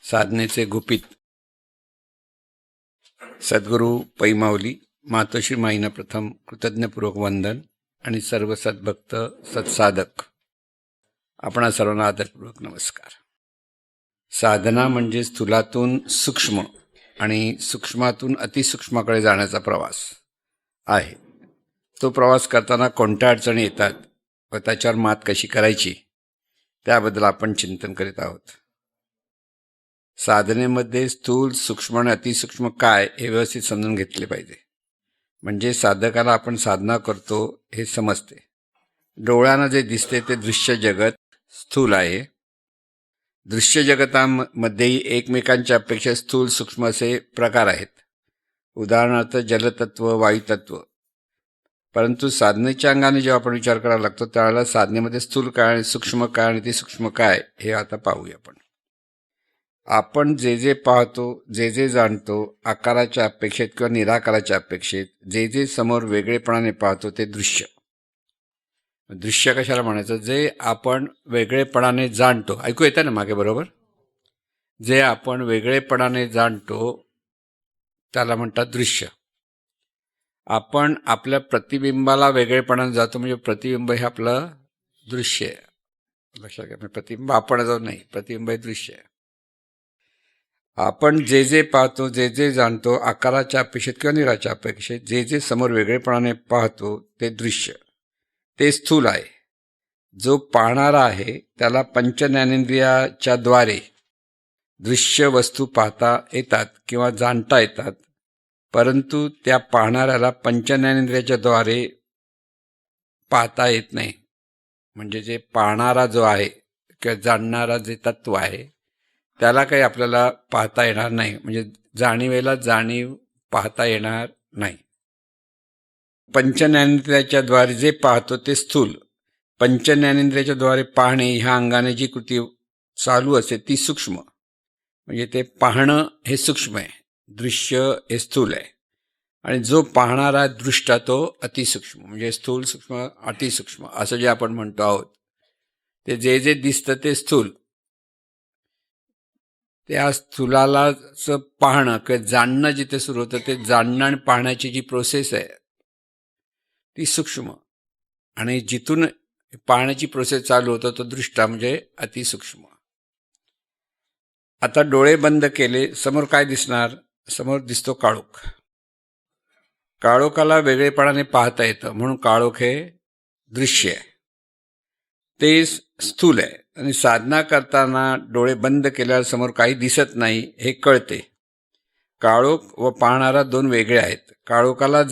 साधनेचे गुपित. सद्गुरू पैमावली मातोश्री माईनं प्रथम कृतज्ञपूर्वक वंदन आणि सर्व सद्भक्त सत्साधक आपणा सर्वांना आदरपूर्वक नमस्कार. साधना म्हणजे स्थूलातून सूक्ष्म आणि सूक्ष्मातून अतिसूक्ष्माकडे जाण्याचा प्रवास आहे. तो प्रवास करताना कोणत्या अडचणी येतात व त्याच्यावर मात कशी करायची त्याबद्दल आपण चिंतन करीत आहोत. साधनेमध्ये स्थूल, सूक्ष्म आणि अतिसूक्ष्म काय हे व्यवस्थित समजून घेतले पाहिजे. म्हणजे साधकाला आपण साधना करतो हे समजते. डोळ्यानं जे दिसते ते दृश्य जगत स्थूल आहे. दृश्य जगतामध्येही एकमेकांच्या अपेक्षा स्थूल सूक्ष्म असे प्रकार आहेत. उदाहरणार्थ जलतत्व, वायुतत्व. परंतु साधनेच्या अंगाने जेव्हा आपण विचार करायला लागतो त्यावेळेला साधनेमध्ये स्थूल काय, सूक्ष्म काय आणि अतिसूक्ष्म काय हे आता पाहूया. आपण जे जे पाहतो, जे जे जाणतो, आकाराच्या अपेक्षेत किंवा निराकाराच्या अपेक्षेत जे जे समोर वेगळेपणाने पाहतो ते दृश्य. दृश्य कशाला म्हणायचं? जे आपण वेगळेपणाने जाणतो. ऐकू येतं ना मागे बरोबर? जे आपण वेगळेपणाने जाणतो त्याला म्हणतात दृश्य. आपण आपल्या प्रतिबिंबाला वेगळेपणाने जातो म्हणजे प्रतिबिंब हे आपलं दृश्य आहे. लक्षात घ्या, प्रतिबिंब आपण जाऊ नाही, प्रतिबिंब हे दृश्य आहे. आपण जे जे पाहतो, जे जे जाणतो, आकाराच्या अपेक्षेत किंवा निराच्या अपेक्षेत जे जे समोर वेगळेपणाने पाहतो ते दृश्य, ते स्थूल आहे. जो पाहणारा आहे त्याला पंचज्ञानेंद्रियाच्या द्वारे दृश्य वस्तू पाहता येतात किंवा जाणता येतात. परंतु त्या पाहणाऱ्याला पंचज्ञानेंद्रियाच्या द्वारे पाहता येत नाही. म्हणजे जे पाहणारा जो आहे किंवा जाणणारा जे तत्व आहे त्याला काही आपल्याला पाहता येणार नाही. म्हणजे जाणीवेला जाणीव पाहता येणार नाही. पंचज्ञानेंद्रियाच्या द्वारे जे पाहतो ते स्थूल. पंचज्ञानेंद्रियाच्या द्वारे पाहणे ह्या अंगाने जी कृती चालू असते ती सूक्ष्म. म्हणजे ते पाहणं हे सूक्ष्म आहे, दृश्य हे स्थूल आहे. आणि जो पाहणारा दृष्टा तो अतिसूक्ष्म. म्हणजे स्थूल, सूक्ष्म, अतिसूक्ष्म असं जे आपण म्हणतो आहोत ते जे जे दिसतं ते स्थूल. त्या स्थूलालाच पाहणं किंवा जाणणं जिथे सुरू होतं ते जाणणं आणि पाहण्याची जी प्रोसेस आहे ती सूक्ष्म. आणि जिथून पाहण्याची प्रोसेस चालू होतं तो दृष्टा म्हणजे अतिसूक्ष्म. आता डोळे बंद केले, समोर काय दिसणार? समोर दिसतो काळोख. काळोखाला वेगळेपणाने पाहता येतं म्हणून काळोख हे दृश्य आहे, ते स्थूल आहे. आणि साधना करताना डोळे बंद केल्यावर समोर काही दिसत नाही हे कळते. काळोख व पाहणारा दोन वेगळे आहेत. काळोखाला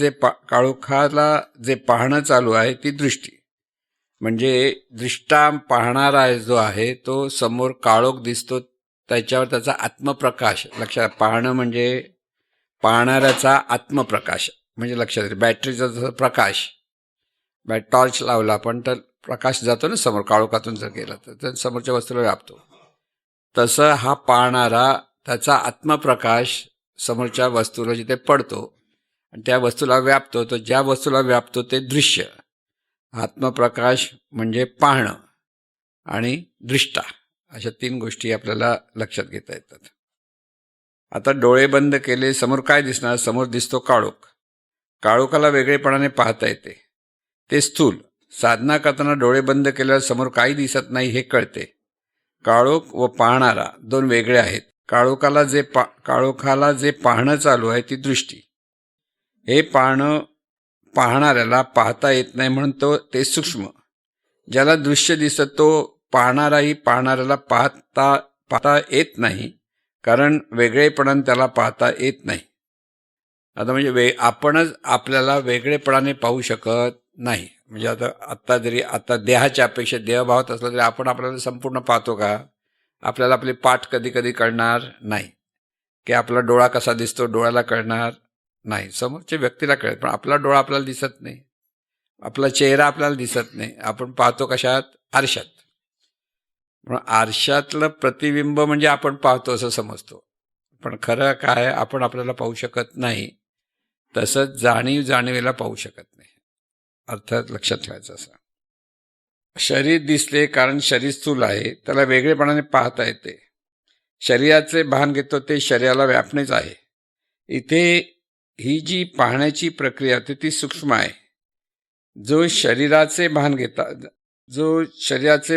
जे पाहणं चालू आहे ती दृष्टी. म्हणजे दृष्टा पाहणारा जो आहे तो समोर काळोख दिसतो त्याच्यावर त्याचा आत्मप्रकाश. लक्षात, पाहणं म्हणजे पाहणाऱ्याचा आत्मप्रकाश. म्हणजे लक्षात येईल, बॅटरीचा जसा प्रकाश, टॉर्च लावला आपण तर प्रकाश जातो ना समोर, काळोखातून जर गेला तर समोरच्या वस्तूला व्यापतो. तसं हा पाहणारा त्याचा आत्मप्रकाश समोरच्या वस्तूला जिथे पडतो आणि त्या वस्तूला व्यापतो, तर ज्या वस्तूला व्यापतो ते दृश्य. आत्मप्रकाश म्हणजे पाहणं आणि दृष्टा, अशा तीन गोष्टी आपल्याला लक्षात घेता येतात. आता डोळे बंद केले, समोर काय दिसणार? समोर दिसतो काळोख. काळोखाला वेगळेपणाने पाहता येते, ते स्थूल. साधना करताना डोळे बंद केल्यावर समोर काही दिसत नाही हे कळते. काळोख व पाहणारा दोन वेगळे आहेत. काळोखाला जे पाहणं चालू आहे ती दृष्टी. हे पाहणाऱ्याला पाहता येत नाही म्हणून ते सूक्ष्म. ज्याला दृश्य दिसत तो पाहणाराही पाहणाऱ्याला पाहता येत नाही, कारण वेगळेपणाने त्याला पाहता येत नाही. आता म्हणजे आपणच आपल्याला वेगळेपणाने पाहू शकत नाही. म्हणजे आता देहाच्या अपेक्षेत देहभावात असला तरी आपण आपल्याला संपूर्ण पाहतो का? आपल्याला आपली पाठ कधी कधी कळणार नाही, की आपला डोळा कसा दिसतो डोळ्याला कळणार नाही, समोरच्या व्यक्तीला कळेल, पण आपला डोळा आपल्याला दिसत नाही, आपला चेहरा आपल्याला दिसत नाही. आपण पाहतो कशात? आरशात. म्हणून आरशातलं प्रतिबिंब म्हणजे आपण पाहतो असं समजतो, पण खरं काय आपण आपल्याला पाहू शकत नाही. तसंच जाणीवेला पाहू शकत नाही. अर्थात लक्षात ठेवायचं असं. शरीर दिसले कारण शरीर स्थूल आहे, त्याला वेगळेपणाने पाहता येते. शरीराचे भान घेतो ते शरीराला व्यापणेच आहे. इथे ही जी पाहण्याची प्रक्रिया होती ती सूक्ष्म आहे. जो शरीराचे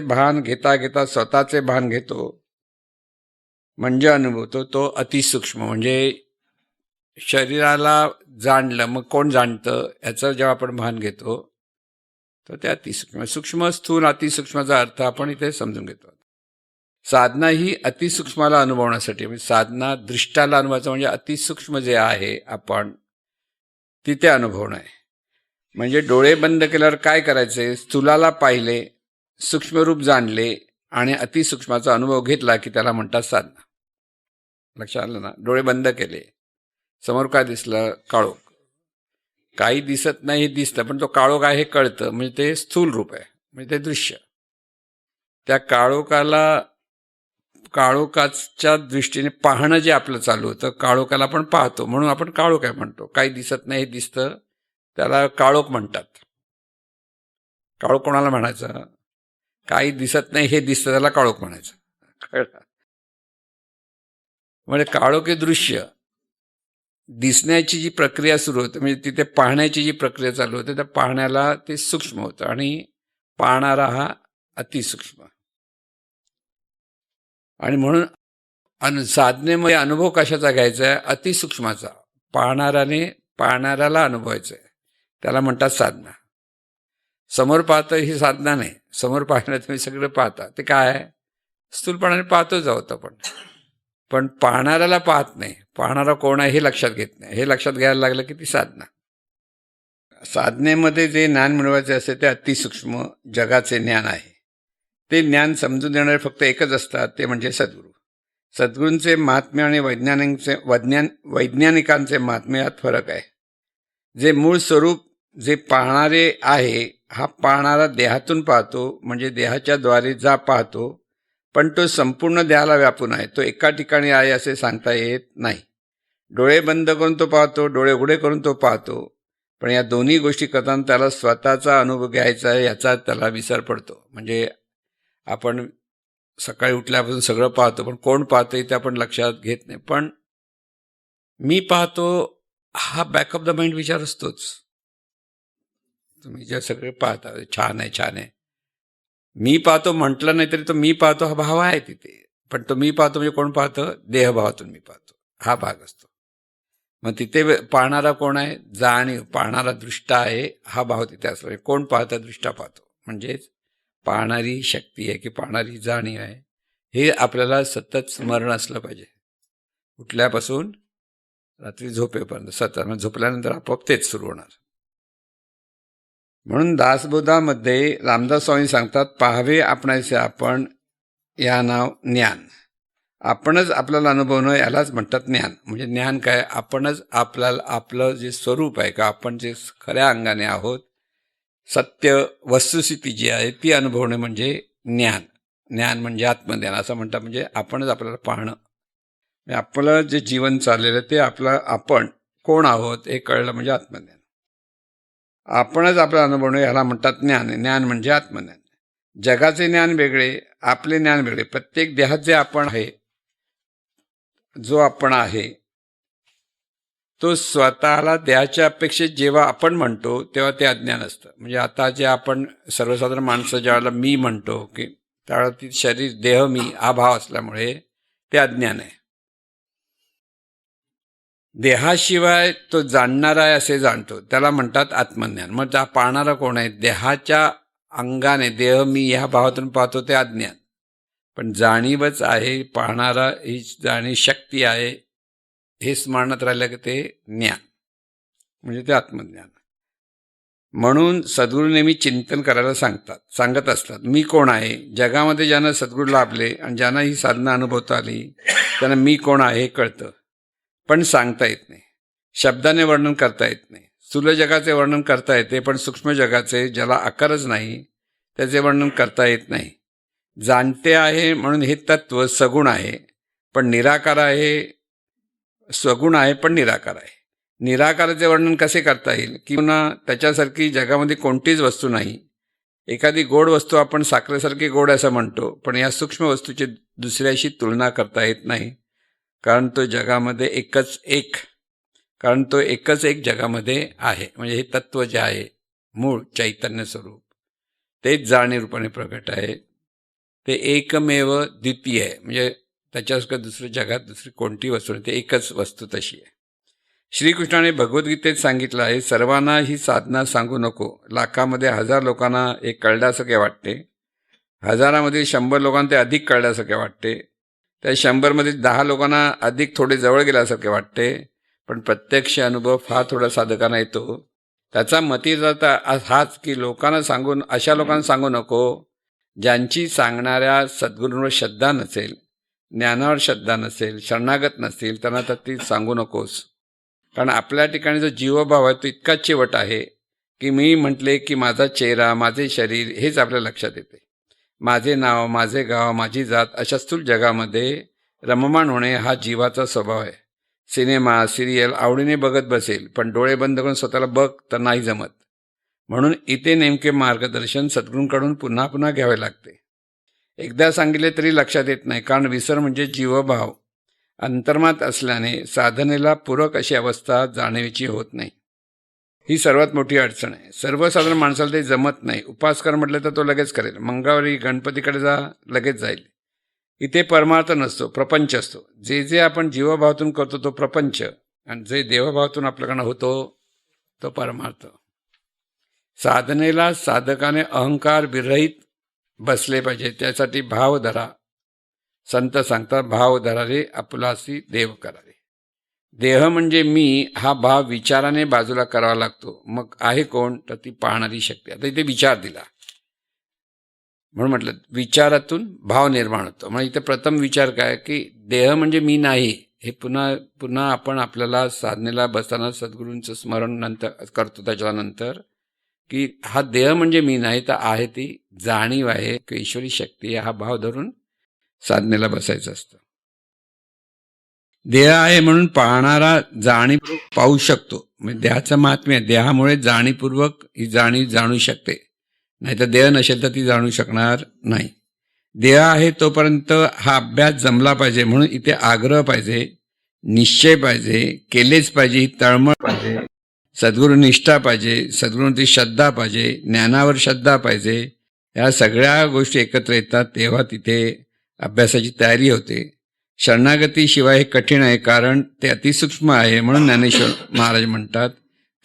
भान घेता घेता स्वतःचे भान घेतो म्हणजे अनुभवतो तो अतिसूक्ष्म. म्हणजे शरीराला जाणलं, मग कोण जाणतं याचं जेव्हा आपण भान घेतो तर ते अतिसूक्ष्म. सूक्ष्म स्थूल अतिसूक्ष्माचा अर्थ आपण इथे समजून घेतो. साधना ही अतिसूक्ष्माला अनुभवण्यासाठी, म्हणजे साधना दृष्टाला अनुभवायचं म्हणजे अतिसूक्ष्म जे आहे आपण तिथे अनुभवणं आहे. म्हणजे डोळे बंद केल्यावर काय करायचे, स्थूलाला पाहिले, सूक्ष्मरूप जाणले आणि अतिसूक्ष्माचा अनुभव घेतला की त्याला म्हणतात साधना. लक्षात आलं ना? डोळे बंद केले, समोर काय दिसलं, काळोख. काही दिसत नाही हे दिसतं, पण तो काळोख आहे हे कळतं, म्हणजे ते स्थूल रूप आहे, म्हणजे ते दृश्य. त्या काळोखाच्या दृष्टीने पाहणं जे आपलं चालू होतं, काळोखाला आपण पाहतो म्हणून आपण काळोख आहे म्हणतो. काही दिसत नाही हे दिसतं त्याला काळोख म्हणतात. काळोख कोणाला म्हणायचं? काही दिसत नाही हे दिसतं त्याला काळोख म्हणायचं. कळलं? म्हणजे काळोख हे दृश्य, दिसण्याची जी प्रक्रिया सुरू होते म्हणजे तिथे पाहण्याची जी प्रक्रिया चालू होते त्या पाहण्याला ते सूक्ष्म होतं आणि पाहणारा हा अतिसूक्ष्म. आणि म्हणून साधनेमध्ये अनुभव कशाचा घ्यायचा आहे? अतिसूक्ष्माचा. पाहणाऱ्याला अनुभवायचं आहे, त्याला म्हणतात साधना. समोर पाहतं ही साधना नाही. समोर पाहणं तुम्ही सगळं पाहता ते काय आहे? स्थूलपणाने पाहतोच आहोत आपण, पण पाहणाऱ्याला पाहत नाही. पाहणारा कोण आहे हे लक्षात घेत नाही. हे लक्षात घ्यायला लागलं की ती साधना. साधनेमध्ये जे ज्ञान मिळवायचे असते ते अतिसूक्ष्म जगाचे ज्ञान आहे. ते ज्ञान समजून देणारे फक्त एकच असतात, ते म्हणजे सद्गुरू. सद्गुरूंचे महात्म्य आणि वैज्ञानिकांचे महात्म्य यात फरक आहे. जे मूळ स्वरूप जे पाहणारे आहे, हा पाहणारा देहातून पाहतो, म्हणजे देहाच्या द्वारे जा पाहतो, पण तो संपूर्ण देहाला व्यापून आहे. तो एका ठिकाणी आहे असे सांगता येत नाही. डोळे बंद करून तो पाहतो, डोळे उघडे करून तो पाहतो, पण या दोन्ही गोष्टी करताना त्याला स्वतःचा अनुभव घ्यायचा आहे याचा त्याला विसर पडतो. म्हणजे आपण सकाळी उठल्यापासून सगळं पाहतो, पण कोण पाहतं ते आपण लक्षात घेत नाही. पण मी पाहतो हा बॅक ऑफ द माइंड विचार असतोच. तुम्ही जे सगळे पाहता छान आहे छान आहे, मी पाहतो म्हटलं नाही तरी तो मी पाहतो हा भाव आहे तिथे. पण तो मी पाहतो म्हणजे कोण पाहतं? देहभावातून मी पाहतो हा भाग असतो. मग तिथे पाहणारा कोण आहे? जाणीव, पाहणारा दृष्टा आहे हा भाव तिथे असतो. कोण पाहतं? दृष्टा पाहतो. म्हणजेच पाहणारी शक्ती आहे की पाहणारी जाणीव आहे हे आपल्याला सतत स्मरण असलं पाहिजे. उठल्यापासून रात्री झोपेपर्यंत सतत. झोपल्यानंतर आपोआप तेच सुरू होणार. म्हणून दासबोधामध्ये रामदास स्वामी सांगतात, पाहावे आपणासे आपण या नाव ज्ञान. आपणच आपल्याला अनुभवणं यालाच म्हणतात ज्ञान. म्हणजे ज्ञान काय? आपणच आपल्याला आपलं जे स्वरूप आहे का आपण जे खऱ्या अंगाने आहोत, सत्य वस्तुस्थिती जी आहे ती अनुभवणे म्हणजे ज्ञान. ज्ञान म्हणजे आत्मज्ञान असं म्हणतात. म्हणजे आपणच आपल्याला पाहणं, आपलं जे जीवन चाललेलं ते आपण कोण आहोत हे कळलं म्हणजे आत्मज्ञान. आपणच आपला अनुभवणं याला म्हणतात ज्ञान. ज्ञान म्हणजे आत्मज्ञान. जगाचे ज्ञान वेगळे, आपले ज्ञान वेगळे. प्रत्येक देहात जे आपण आहे, जो आपण आहे तो स्वतःला देहाच्या अपेक्षेत जेव्हा आपण म्हणतो तेव्हा ते अज्ञान असतं. म्हणजे आता जे आपण सर्वसाधारण माणसं ज्यावेळेला मी म्हणतो की त्यावेळेला ती शरीर देह मी हा भाव असल्यामुळे ते अज्ञान आहे. देहाशिवाय तो जाणणारा आहे असे जाणतो त्याला म्हणतात आत्मज्ञान. मग त्या पाहणारा कोण आहे? देहाच्या अंगाने देह मी ह्या भावातून पाहतो ते अज्ञान. पण जाणीवच आहे, पाहणारा ही जाणीव शक्ती आहे हे स्मरणात राहिलं की ते ज्ञान म्हणजे ते आत्मज्ञान. म्हणून सद्गुरू नेहमी चिंतन करायला सांगत असतात. मी कोण आहे? जगामध्ये ज्यांना सद्गुरू लाभले आणि ज्यांना ही साधना अनुभवता आली त्यांना मी कोण आहे हे कळतं, पण सांगता येत नाही. शब्दाने वर्णन करता येत नाही. स्थूल जगाचे वर्णन करता येते, पण सूक्ष्म जगाचे ज्याला आकारच नाही त्याचे वर्णन करता येत नाही. जाणते आहे म्हणून हे तत्व सगुण आहे पण निराकार आहे, स्वगुण आहे पण निराकार आहे. निराकाराचे वर्णन कसे करता येईल? किंवा त्याच्यासारखी जगामध्ये कोणतीच वस्तू नाही, एखादी गोड वस्तू आपण साखरेसारखी गोड असं म्हणतो, पण या सूक्ष्म वस्तूची दुसऱ्याशी तुलना करता येत नाही, कारण तो जगामध्ये एकच एक जगामध्ये आहे. म्हणजे हे तत्व जे आहे मूळ चैतन्य स्वरूप तेच जाणीव रूपाने प्रगट आहे. ते एकमेव द्वितीय आहे. म्हणजे त्याच्यासारखं दुसरं जगात दुसरी कोणती वस्तू नाही, ते एकच वस्तू तशी आहे. श्रीकृष्णाने भगवद्गीतेत सांगितलं आहे, सर्वांना ही साधना सांगू नको. लाखामध्ये 1000 लोकांना हे कळल्यासारखे वाटते, हजारामध्ये 100 लोकांना ते अधिक कळल्यासारखे वाटते, त्या 100मध्ये 10 लोकांना अधिक थोडे जवळ गेल्यासारखे वाटते, पण प्रत्यक्ष अनुभव फार थोडा साधकांना येतो. त्याचा मतिदाता हाच की अशा लोकांना सांगू नको ज्यांची सांगणाऱ्या सद्गुरूंवर श्रद्धा नसेल, ज्ञानावर श्रद्धा नसेल, शरणागत नसतील, त्यांना तर ती सांगू नकोस. कारण आपल्या ठिकाणी जो जीवभाव आहे तो इतका चिवट आहे की मी म्हटले की माझा चेहरा, माझे शरीर हेच आपल्या लक्षात येते. माझे नाव, माझे गाव, माझी जात अशा स्थूल जगामध्ये रममाण होणे हा जीवाचा स्वभाव आहे. सिनेमा, सिरियल आवडीने बघत बसेल, पण डोळे बंद करून स्वतःला बघ तर नाही जमत. म्हणून इथे नेमके मार्गदर्शन सद्गुरूंकडून पुन्हा पुन्हा घ्यावे लागते. एकदा सांगितले तरी लक्षात येत नाही, कारण विसर म्हणजे जीवभाव अंतर्मात असल्याने साधनेला पूरक अशी अवस्था जाणीवीची होत नाही. ही सर्वात मोठी अडचण आहे. सर्वसाधारण माणसाला ते जमत नाही. उपास कर म्हटलं तर तो लगेच करेल, मंगळवारी गणपतीकडे जा लगेच जाईल. इथे परमार्थ नसतो, प्रपंच असतो. जे जे आपण जीवभावातून करतो तो प्रपंच, आणि जे देवभावातून आपल्याकडनं होतो तो परमार्थ. साधनेला साधकाने अहंकार विरहित बसले पाहिजे. त्यासाठी भाव धरा. संत सांगतात, भाव धरारे आपुलासी देव करारे. देह म्हणजे मी हा भाव विचाराने बाजूला करावा लागतो. मग आहे कोण? तर ती पाहणारी शक्ती. आता इथे विचार दिला म्हणून म्हटलं विचारातून भाव निर्माण होतो. म्हणजे इथे प्रथम विचार काय की देह म्हणजे मी नाही. हे पुन्हा पुन्हा आपण आपल्याला साधनेला बसताना सद्गुरूंचं स्मरण नंतर करतो. त्याच्यानंतर की हा देह म्हणजे मी नाही, तर आहे ती जाणीव आहे की ईश्वरी शक्ती आहे. हा भाव धरून साधनेला बसायचं असतं. देह आहे म्हणून पाहणारा जाणीवपूर्वक पाहू शकतो. म्हणजे देहाचं महात्म्य आहे. देहामुळे जाणीवपूर्वक ही जाणीव जाणू शकते, नाही तर देह नसेल तर ती जाणू शकणार नाही. देह आहे तोपर्यंत हा अभ्यास जमला पाहिजे. म्हणून इथे आग्रह पाहिजे, निश्चय पाहिजे, केलेच पाहिजे, ही तळमळ पाहिजे, सद्गुरू निष्ठा पाहिजे, सद्गुरूंची श्रद्धा पाहिजे, ज्ञानावर श्रद्धा पाहिजे. या सगळ्या गोष्टी एकत्र येतात तेव्हा तिथे अभ्यासाची तयारी होते. शरणागती शिवाय हे कठीण आहे, कारण ते अतिसूक्ष्म आहे. म्हणून ज्ञानेश्वर महाराज म्हणतात,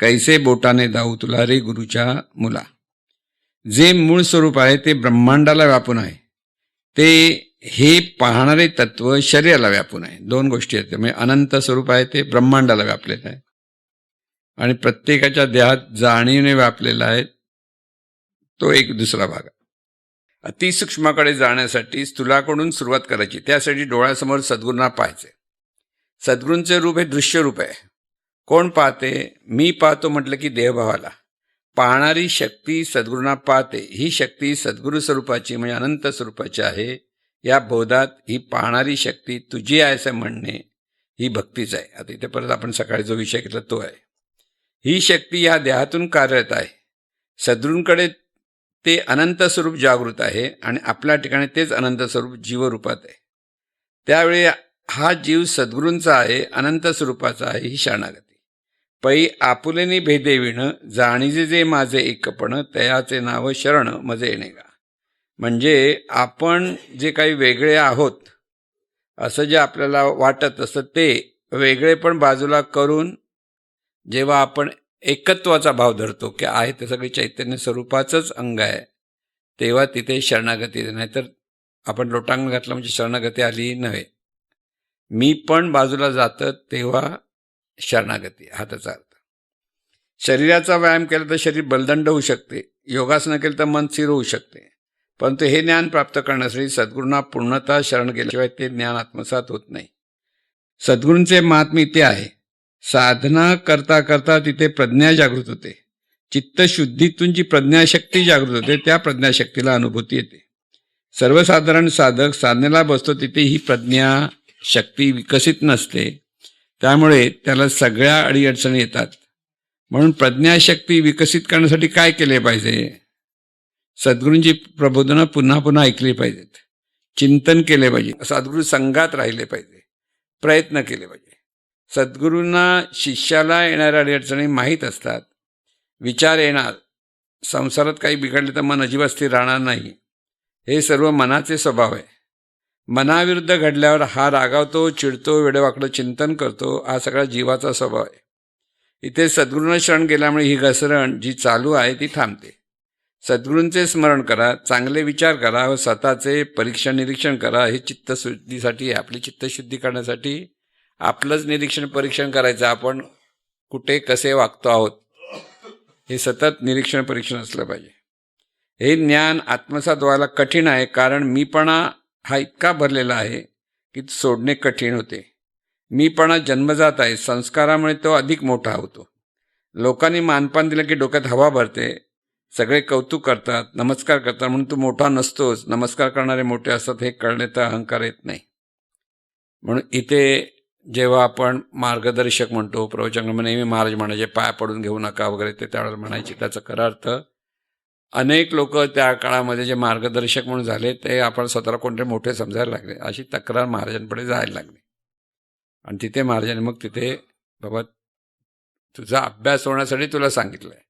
कैसे बोटाने दाऊ तुला रे गुरुच्या मुला. जे मूळ स्वरूप आहे ते ब्रह्मांडाला व्यापून आहे. ते हे पाहणारे तत्व शरीराला व्यापून आहे. दोन गोष्टी आहेत. म्हणजे अनंत स्वरूप आहे ते ब्रह्मांडाला व्यापलेलं आहे, आणि प्रत्येकाच्या देहात जाणीवने व्यापलेला आहे तो एक दुसरा भाग. अतिसूक्ष्माकडे जाण्यासाठी स्थूलाकडून सुरुवात करायची. त्यासाठी डोळ्यासमोर सद्गुरूंना पाहायचे. सद्गुरूंचे रूप हे दृश्य रूप आहे. कोण पाहते? मी पाहतो म्हटलं की देहभावाला. पाहणारी शक्ती सद्गुरूंना पाहते. ही शक्ती सद्गुरू स्वरूपाची म्हणजे अनंत स्वरूपाची आहे. या बोधात ही पाहणारी शक्ती तुझी आहे असं म्हणणे ही भक्तीच आहे. आता इथे परत आपण सकाळी जो विषय घेतला तो आहे. ही शक्ती या देहातून कार्यरत आहे. सद्गुरूंकडे ते अनंत स्वरूप जागृत आहे, आणि आपल्या ठिकाणी तेच अनंत स्वरूप जीवरूपात आहे. त्यावेळी हा जीव सद्गुरूंचा आहे, अनंत स्वरूपाचा आहे. ही शरणागती. पै आपुलेनी भेदे विण जाणीजे जे माझे एकपण तयाचे नाव शरण मजे येणेगा. म्हणजे आपण जे काही वेगळे आहोत असं जे आपल्याला वाटत असतं ते वेगळे पण बाजूला करून जेव्हा आपण एकत्वाचा भाव धरतो की आहे ते सगळे चैतन्य स्वरूपाचंच अंग आहे, तेव्हा तिथे शरणागती. नाहीतर आपण लोटांगण घातलं म्हणजे शरणागती आली नव्हे. मी पण बाजूला जातं तेव्हा शरणागती हा त्याचा अर्थ. शरीराचा व्यायाम केला तर शरीर बलदंड होऊ शकते, योगासनं केलं तर मन स्थिर होऊ शकते. परंतु हे ज्ञान प्राप्त करण्यासाठी सद्गुरूंना पूर्णतः शरण गेल्याशिवाय ते ज्ञान आत्मसात होत नाही. सद्गुरूंचे महात्म्य इथे आहे. साधना करता करता तिथे प्रज्ञा जागृत होते. चित्तशुद्धीतून जी प्रज्ञाशक्ती जागृत होते त्या प्रज्ञाशक्तीला अनुभूती येते. सर्वसाधारण साधक साधनेला बसतो तिथे ही प्रज्ञा शक्ती विकसित नसते, त्यामुळे त्याला सगळ्या अडीअडचणी येतात. म्हणून प्रज्ञाशक्ती विकसित करण्यासाठी काय केले पाहिजे? सद्गुरूंची प्रबोधनं पुन्हा पुन्हा ऐकली पाहिजेत, चिंतन केले पाहिजे, सद्गुरू संघात राहिले पाहिजे, प्रयत्न केले पाहिजे. सद्गुरूंना शिष्याला येणाऱ्या अडचणी माहीत असतात. विचार येणार, संसारात काही बिघडले तर मन अजिबात स्थिर राहणार नाही. हे सर्व मनाचे स्वभाव आहे. मनाविरुद्ध घडल्यावर हा रागावतो, चिडतो, वेडेवाकडं चिंतन करतो. हा सगळा जीवाचा स्वभाव आहे. इथे सद्गुरूंना शरण गेल्यामुळे ही घसरण जी चालू आहे ती थांबते. सद्गुरूंचे स्मरण करा, चांगले विचार करा व स्वतःचे परीक्षण निरीक्षण करा. हे चित्तशुद्धीसाठी आहे. आपली चित्तशुद्धी करण्यासाठी आपलंच निरीक्षण परीक्षण करायचं. आपण कुठे कसे वागतो आहोत हे सतत निरीक्षण परीक्षण असलं पाहिजे. हे ज्ञान आत्मसात व्हायला कठीण आहे, कारण मीपणा हा इतका भरलेला आहे की सोडणे कठीण होते. मीपणा जन्मजात आहे, संस्कारामुळे तो अधिक मोठा होतो. लोकांनी मानपान दिलं की डोक्यात हवा भरते, सगळे कौतुक करतात, नमस्कार करतात, म्हणून तू मोठा नसतोस. नमस्कार करणारे मोठे असतात हे कळणे तर अहंकार येत नाही. म्हणून इथे जेव्हा आपण मार्गदर्शक म्हणतो, प्रवचन नेहमी महाराज म्हणायचे पाय पडून घेऊ नका वगैरे, ते त्यावेळेला म्हणायचे. त्याचा खरा अर्थ अनेक लोक त्या काळामध्ये जे मार्गदर्शक म्हणून झाले ते आपण स्वतःला कोणते मोठे समजायला लागले, अशी तक्रार महाराजांपुढे जायला लागली. आणि तिथे महाराजांनी मग तिथे बाबा तुझा अभ्यास होण्यासाठी तुला सांगितलं आहे,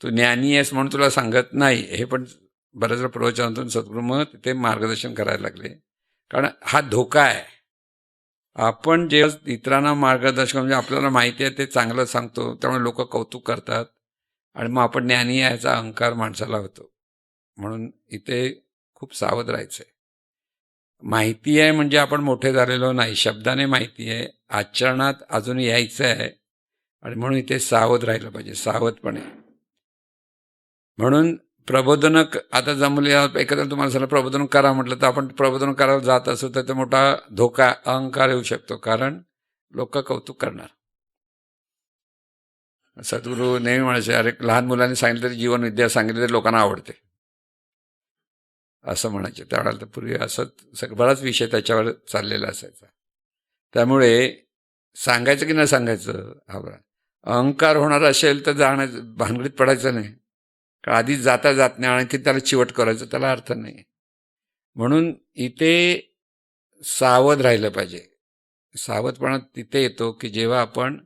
तू ज्ञानी आहेस म्हणून तुला सांगत नाही. हे पण बऱ्याच वेळा प्रवचनातून सद्गुरू मग तिथे मार्गदर्शन करायला लागले. कारण हा धोका आहे. आपण जे इतरांना मार्गदर्शन म्हणजे आपल्याला माहिती आहे ते चांगलं सांगतो, त्यामुळे लोक कौतुक करतात आणि मग आपण ज्ञानी याचा अहंकार माणसाला होतो. म्हणून इथे खूप सावध राहायचं आहे. माहिती आहे म्हणजे आपण मोठे झालेलो नाही, शब्दाने माहिती आहे, आचरणात अजून यायचं आहे. आणि म्हणून इथे सावध राहिलं पाहिजे, सावधपणे. म्हणून प्रबोधन आता जमले एखाद्या तुम्हाला सांगितलं प्रबोधन करा म्हटलं तर आपण प्रबोधन करायला जात असू तर ते मोठा धोका अहंकार येऊ शकतो, कारण लोक कौतुक करणार. सद्गुरू नेहमी म्हणायचे, अरे लहान मुलांनी सांगितलं तरी जीवन विद्या सांगितली तरी लोकांना आवडते, असं म्हणायचे. त्यावेळेला तर पूर्वी असंच बराच विषय त्याच्यावर चाललेला असायचा. त्यामुळे सांगायचं की न सांगायचं हा अहंकार होणार असेल तर भानगडीत पडायचं नाही, कारण आधीच जाता जात नाही, आणखी त्याला चिवट करायचं त्याला अर्थ नाही. म्हणून इथे सावध राहिलं पाहिजे. सावधपणा तिथे येतो की जेव्हा आपण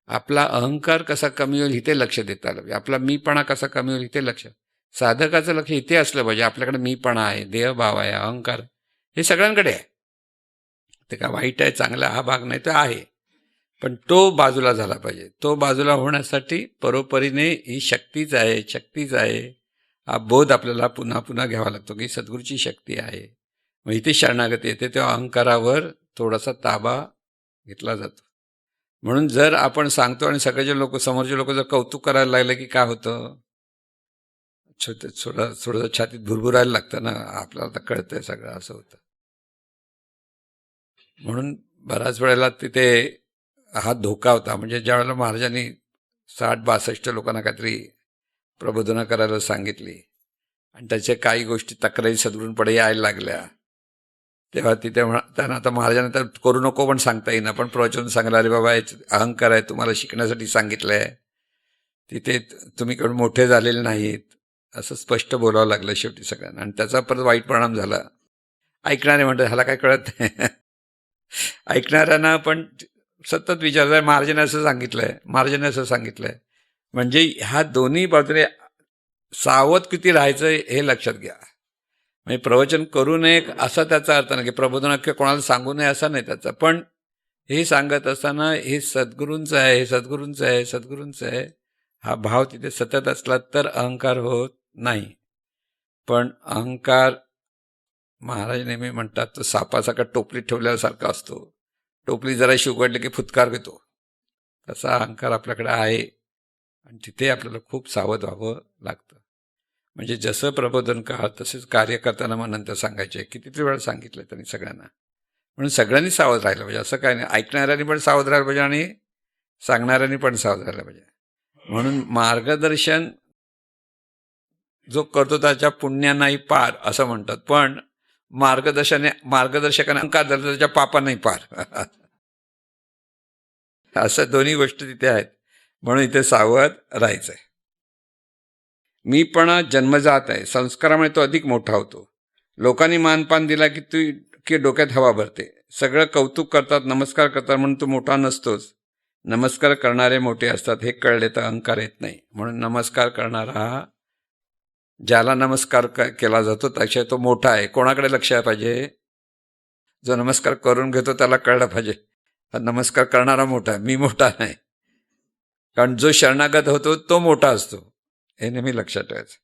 आपला अहंकार कसा कमी होईल इथे लक्ष देता आलं पाहिजे, आपला मीपणा कसा कमी होईल इथे लक्ष, साधकाचं लक्ष इथे असलं पाहिजे. आपल्याकडे मीपणा आहे, देहभाव आहे, अहंकार हे सगळ्यांकडे आहे. ते का वाईट आहे चांगला हा भाग नाही, तर आहे, पण तो बाजूला झाला पाहिजे. तो बाजूला होण्यासाठी परोपरीने ही शक्तीच आहे, शक्तीच आहे हा बोध आपल्याला पुन्हा पुन्हा घ्यावा लागतो की सद्गुरूची शक्ती आहे. मग इथे शरणागती येते, तेव्हा अहंकारावर थोडासा ताबा घेतला जातो. म्हणून जर आपण सांगतो आणि सगळेचे लोक समोरचे लोक जर कौतुक करायला लागले की काय होतं, थोडं छातीत भुरभुरायला लागतं ना, आपल्याला तर कळतंय सगळं, असं होतं. म्हणून बऱ्याच वेळेला तिथे हा धोका होता. म्हणजे ज्यावेळेला महाराजांनी 60-62 लोकांना काहीतरी प्रबोधना करायला सांगितली आणि त्याच्या काही गोष्टी तक्रारी सद्गुरूंपुढे यायला लागल्या, तेव्हा तिथे त्यांना आता महाराजांना तर करू नको पण सांगता येईना, पण प्रवचन सांगला, अरे बाबा अहंकार आहे, तुम्हाला शिकण्यासाठी सांगितलं आहे, तिथे तुम्ही कडून मोठे झालेले नाहीत, असं स्पष्ट बोलावं लागलं शेवटी सगळ्यांना. आणि त्याचा परत वाईट परिणाम झाला. ऐकणारे म्हणतात ह्याला काय कळत नाही. ऐकणाऱ्यांना पण सतत विचारताय महाराजांनी असं सांगितलंय, महाराजांनी असं सांगितलंय. म्हणजे ह्या दोन्ही बाजूने सावध किती राहायचं हे लक्षात घ्या. म्हणजे प्रवचन करू नये असा त्याचा अर्थ नाही की प्रबोधन कोणाला सांगू नये असा नाही त्याचा, पण हे सांगत असताना हे सद्गुरूंचं आहे, हे सद्गुरूंचं आहे, सद्गुरूंचं आहे हा भाव तिथे सतत असला तर अहंकार होत नाही. पण अहंकार महाराज नेहमी म्हणतात तो सापासारखा टोपलीत ठेवल्यासारखा असतो, टोपली जराशी उघडली की फुतकार घेतो, तसा अहंकार आपल्याकडे आहे. आणि तिथे आपल्याला खूप सावध व्हावं लागतं. म्हणजे जसं प्रबोधन का तसेच कार्य करताना मग नंतर सांगायचे, कितीतरी वेळा सांगितलं त्यांनी सगळ्यांना. म्हणून सगळ्यांनी सावध राहिलं पाहिजे, असं काय नाही. ऐकणाऱ्यांनी पण सावध राहिलं पाहिजे आणि सांगणाऱ्यांनी पण सावध राहिलं पाहिजे. म्हणून मार्गदर्शन जो करतो त्याच्या पुण्यानाही पार असं म्हणतात, पण मार्गदर्शकाने अहंकार धरला त्याच्या पापांनाही पार. असं दोन्ही गोष्टी तिथे आहेत. म्हणून इथे सावध राहायचं आहे. मीपणा जन्मजात आहे, संस्कारामुळे तो अधिक मोठा होतो. लोकांनी मानपान दिला की डोक्यात हवा भरते. सगळं कौतुक करतात, नमस्कार करतात म्हणून तो मोठा नसतोच. नमस्कार करणारे मोठे असतात हे कळले तर अहंकार येत नाही. म्हणून नमस्कार करणारा, ज्याला नमस्कार केला जातो त्याच्या तो मोठा आहे. कोणाकडे लक्ष पाहिजे? जो नमस्कार करून घेतो त्याला कळलं पाहिजे हा नमस्कार करणारा मोठा आहे, मी मोठा नाही. कारण जो शरणागत होतो तो मोठा असतो, हे नेहमी लक्षात ठेवायचं.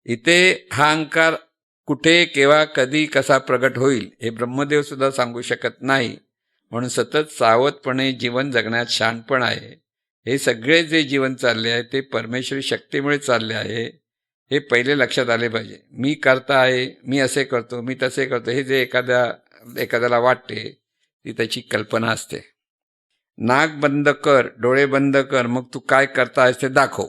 इथे हा अहंकार कुठे, केव्हा, कधी, कसा प्रगट होईल हे ब्रह्मदेव सुद्धा सांगू शकत नाही. म्हणून सतत सावधपणे जीवन जगण्यात शहाणपण आहे. हे सगळे जे जीवन चालले आहे ते परमेश्वरी शक्तीमुळे चालले आहे, हे पहिले लक्षात आले पाहिजे. मी करता आहे, मी असे करतो, मी तसे करतो, हे जे एखाद्याला वाटते ती त्याची कल्पना असते. नाक बंद कर, डोळे बंद कर, मग तू काय करता आहेस ते दाखव.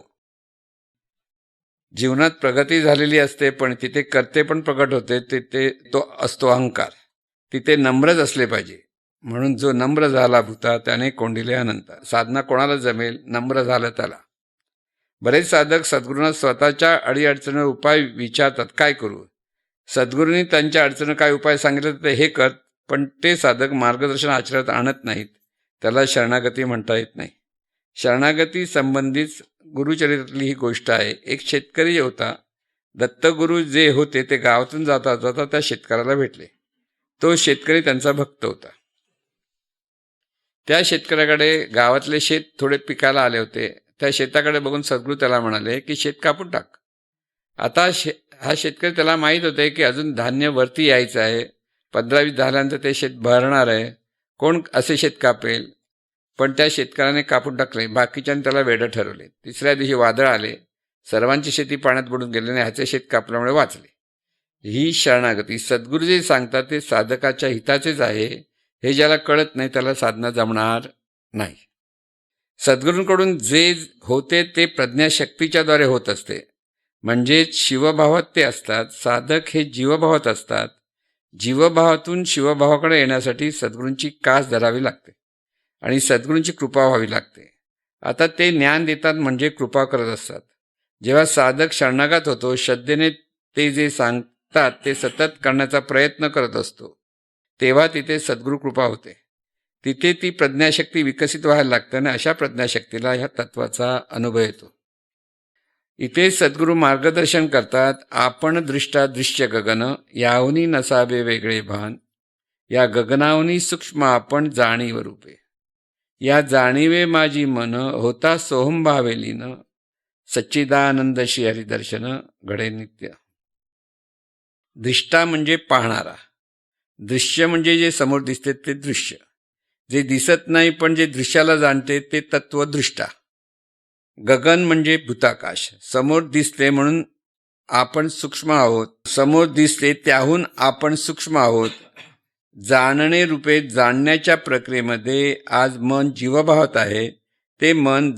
जीवनात प्रगती झालेली असते पण तिथे कर्ते पण प्रगट होते, तिथे तो असतो अहंकार. तिथे नम्रच असले पाहिजे. म्हणून जो नम्र झाला भूता त्याने कोंडिले अनंत. साधना कोणाला जमेल? नम्र झालं त्याला. बरेच साधक सद्गुरूंना स्वतःच्या अडीअडचणीवर उपाय विचारतात, काय करू? सद्गुरूंनी त्यांच्या अडचणी काय उपाय सांगितले तर हे कर, पण ते साधक मार्गदर्शन आचरणात आणत नाहीत. त्याला शरणागती म्हणता येत नाही. शरणागती संबंधित गुरुचरित्रातली ही गोष्ट आहे. एक शेतकरी होता. दत्तगुरू जे होते ते गावातून जाता जाता त्या शेतकऱ्याला भेटले. तो शेतकरी त्यांचा भक्त होता. त्या शेतकऱ्याकडे गावातले शेत थोडे पिकायला आले होते. त्या शेताकडे बघून सद्गुरू त्याला म्हणाले की शेत कापून टाक. आता हा शेतकरी, त्याला माहीत होते की अजून धान्य वरती यायचं आहे, 15-20 झाल्यानंतर ते शेत भरणार आहे, कोण असे शेत कापेल? पण त्या शेतकऱ्याने कापून टाकले. बाकीच्यांनी त्याला वेडं ठरवले. तिसऱ्या दिवशी वादळ आले, सर्वांची शेती पाण्यात बुडून गेली आणि ह्याचे शेत कापल्यामुळे वाचले. ही शरणागती. सद्गुरू जे सांगतात ते साधकाच्या हिताचेच आहे हे ज्याला कळत नाही त्याला साधना जमणार नाही. सद्गुरूंकडून जे होते ते प्रज्ञाशक्तीच्या द्वारे होत असते, म्हणजेच शिवभावात ते असतात. साधक हे जीवभावात असतात. जीवभावातून शिवभावाकडे येण्यासाठी सद्गुरूंची कास धरावी लागते आणि सद्गुरूंची कृपा व्हावी लागते. आता ते ज्ञान देतात म्हणजे कृपा करत असतात. जेव्हा साधक शरणागत होतो, श्रद्धेने ते जे सांगतात ते सतत करण्याचा प्रयत्न करत असतो, तेव्हा तिथे सद्गुरू कृपा होते. तिथे ती प्रज्ञाशक्ती विकसित व्हायला लागते आणि अशा प्रज्ञाशक्तीला ह्या तत्वाचा अनुभव येतो. इथे सद्गुरू मार्गदर्शन करतात. आपण दृष्टा दृश्य गगन, याहुनी नसावे वेगळे भान. या गगनाहुनी सूक्ष्म आपण जाणीव रूपे. या जाणीवे माझी मन, होता सोहम भावे लीन. सच्चिदानंद श्री हरिदर्शन घडे नित्य. दृष्टा म्हणजे पाहणारा. दृश्य म्हणजे जे समोर दिसते ते दृश्य. जे दिसत नाही पण जे दृश्याला जाणते ते तत्वदृष्टा. गगन म्हणजे भूताकाश. समोर दिसते म्हणून आपण सूक्ष्म आहोत. समोर दिसते त्याहून आपण सूक्ष्म आहोत. जाणणे रूपे जाणण्याच्या प्रक्रियेमध्ये आज मन जीवभावात आहे. ते मन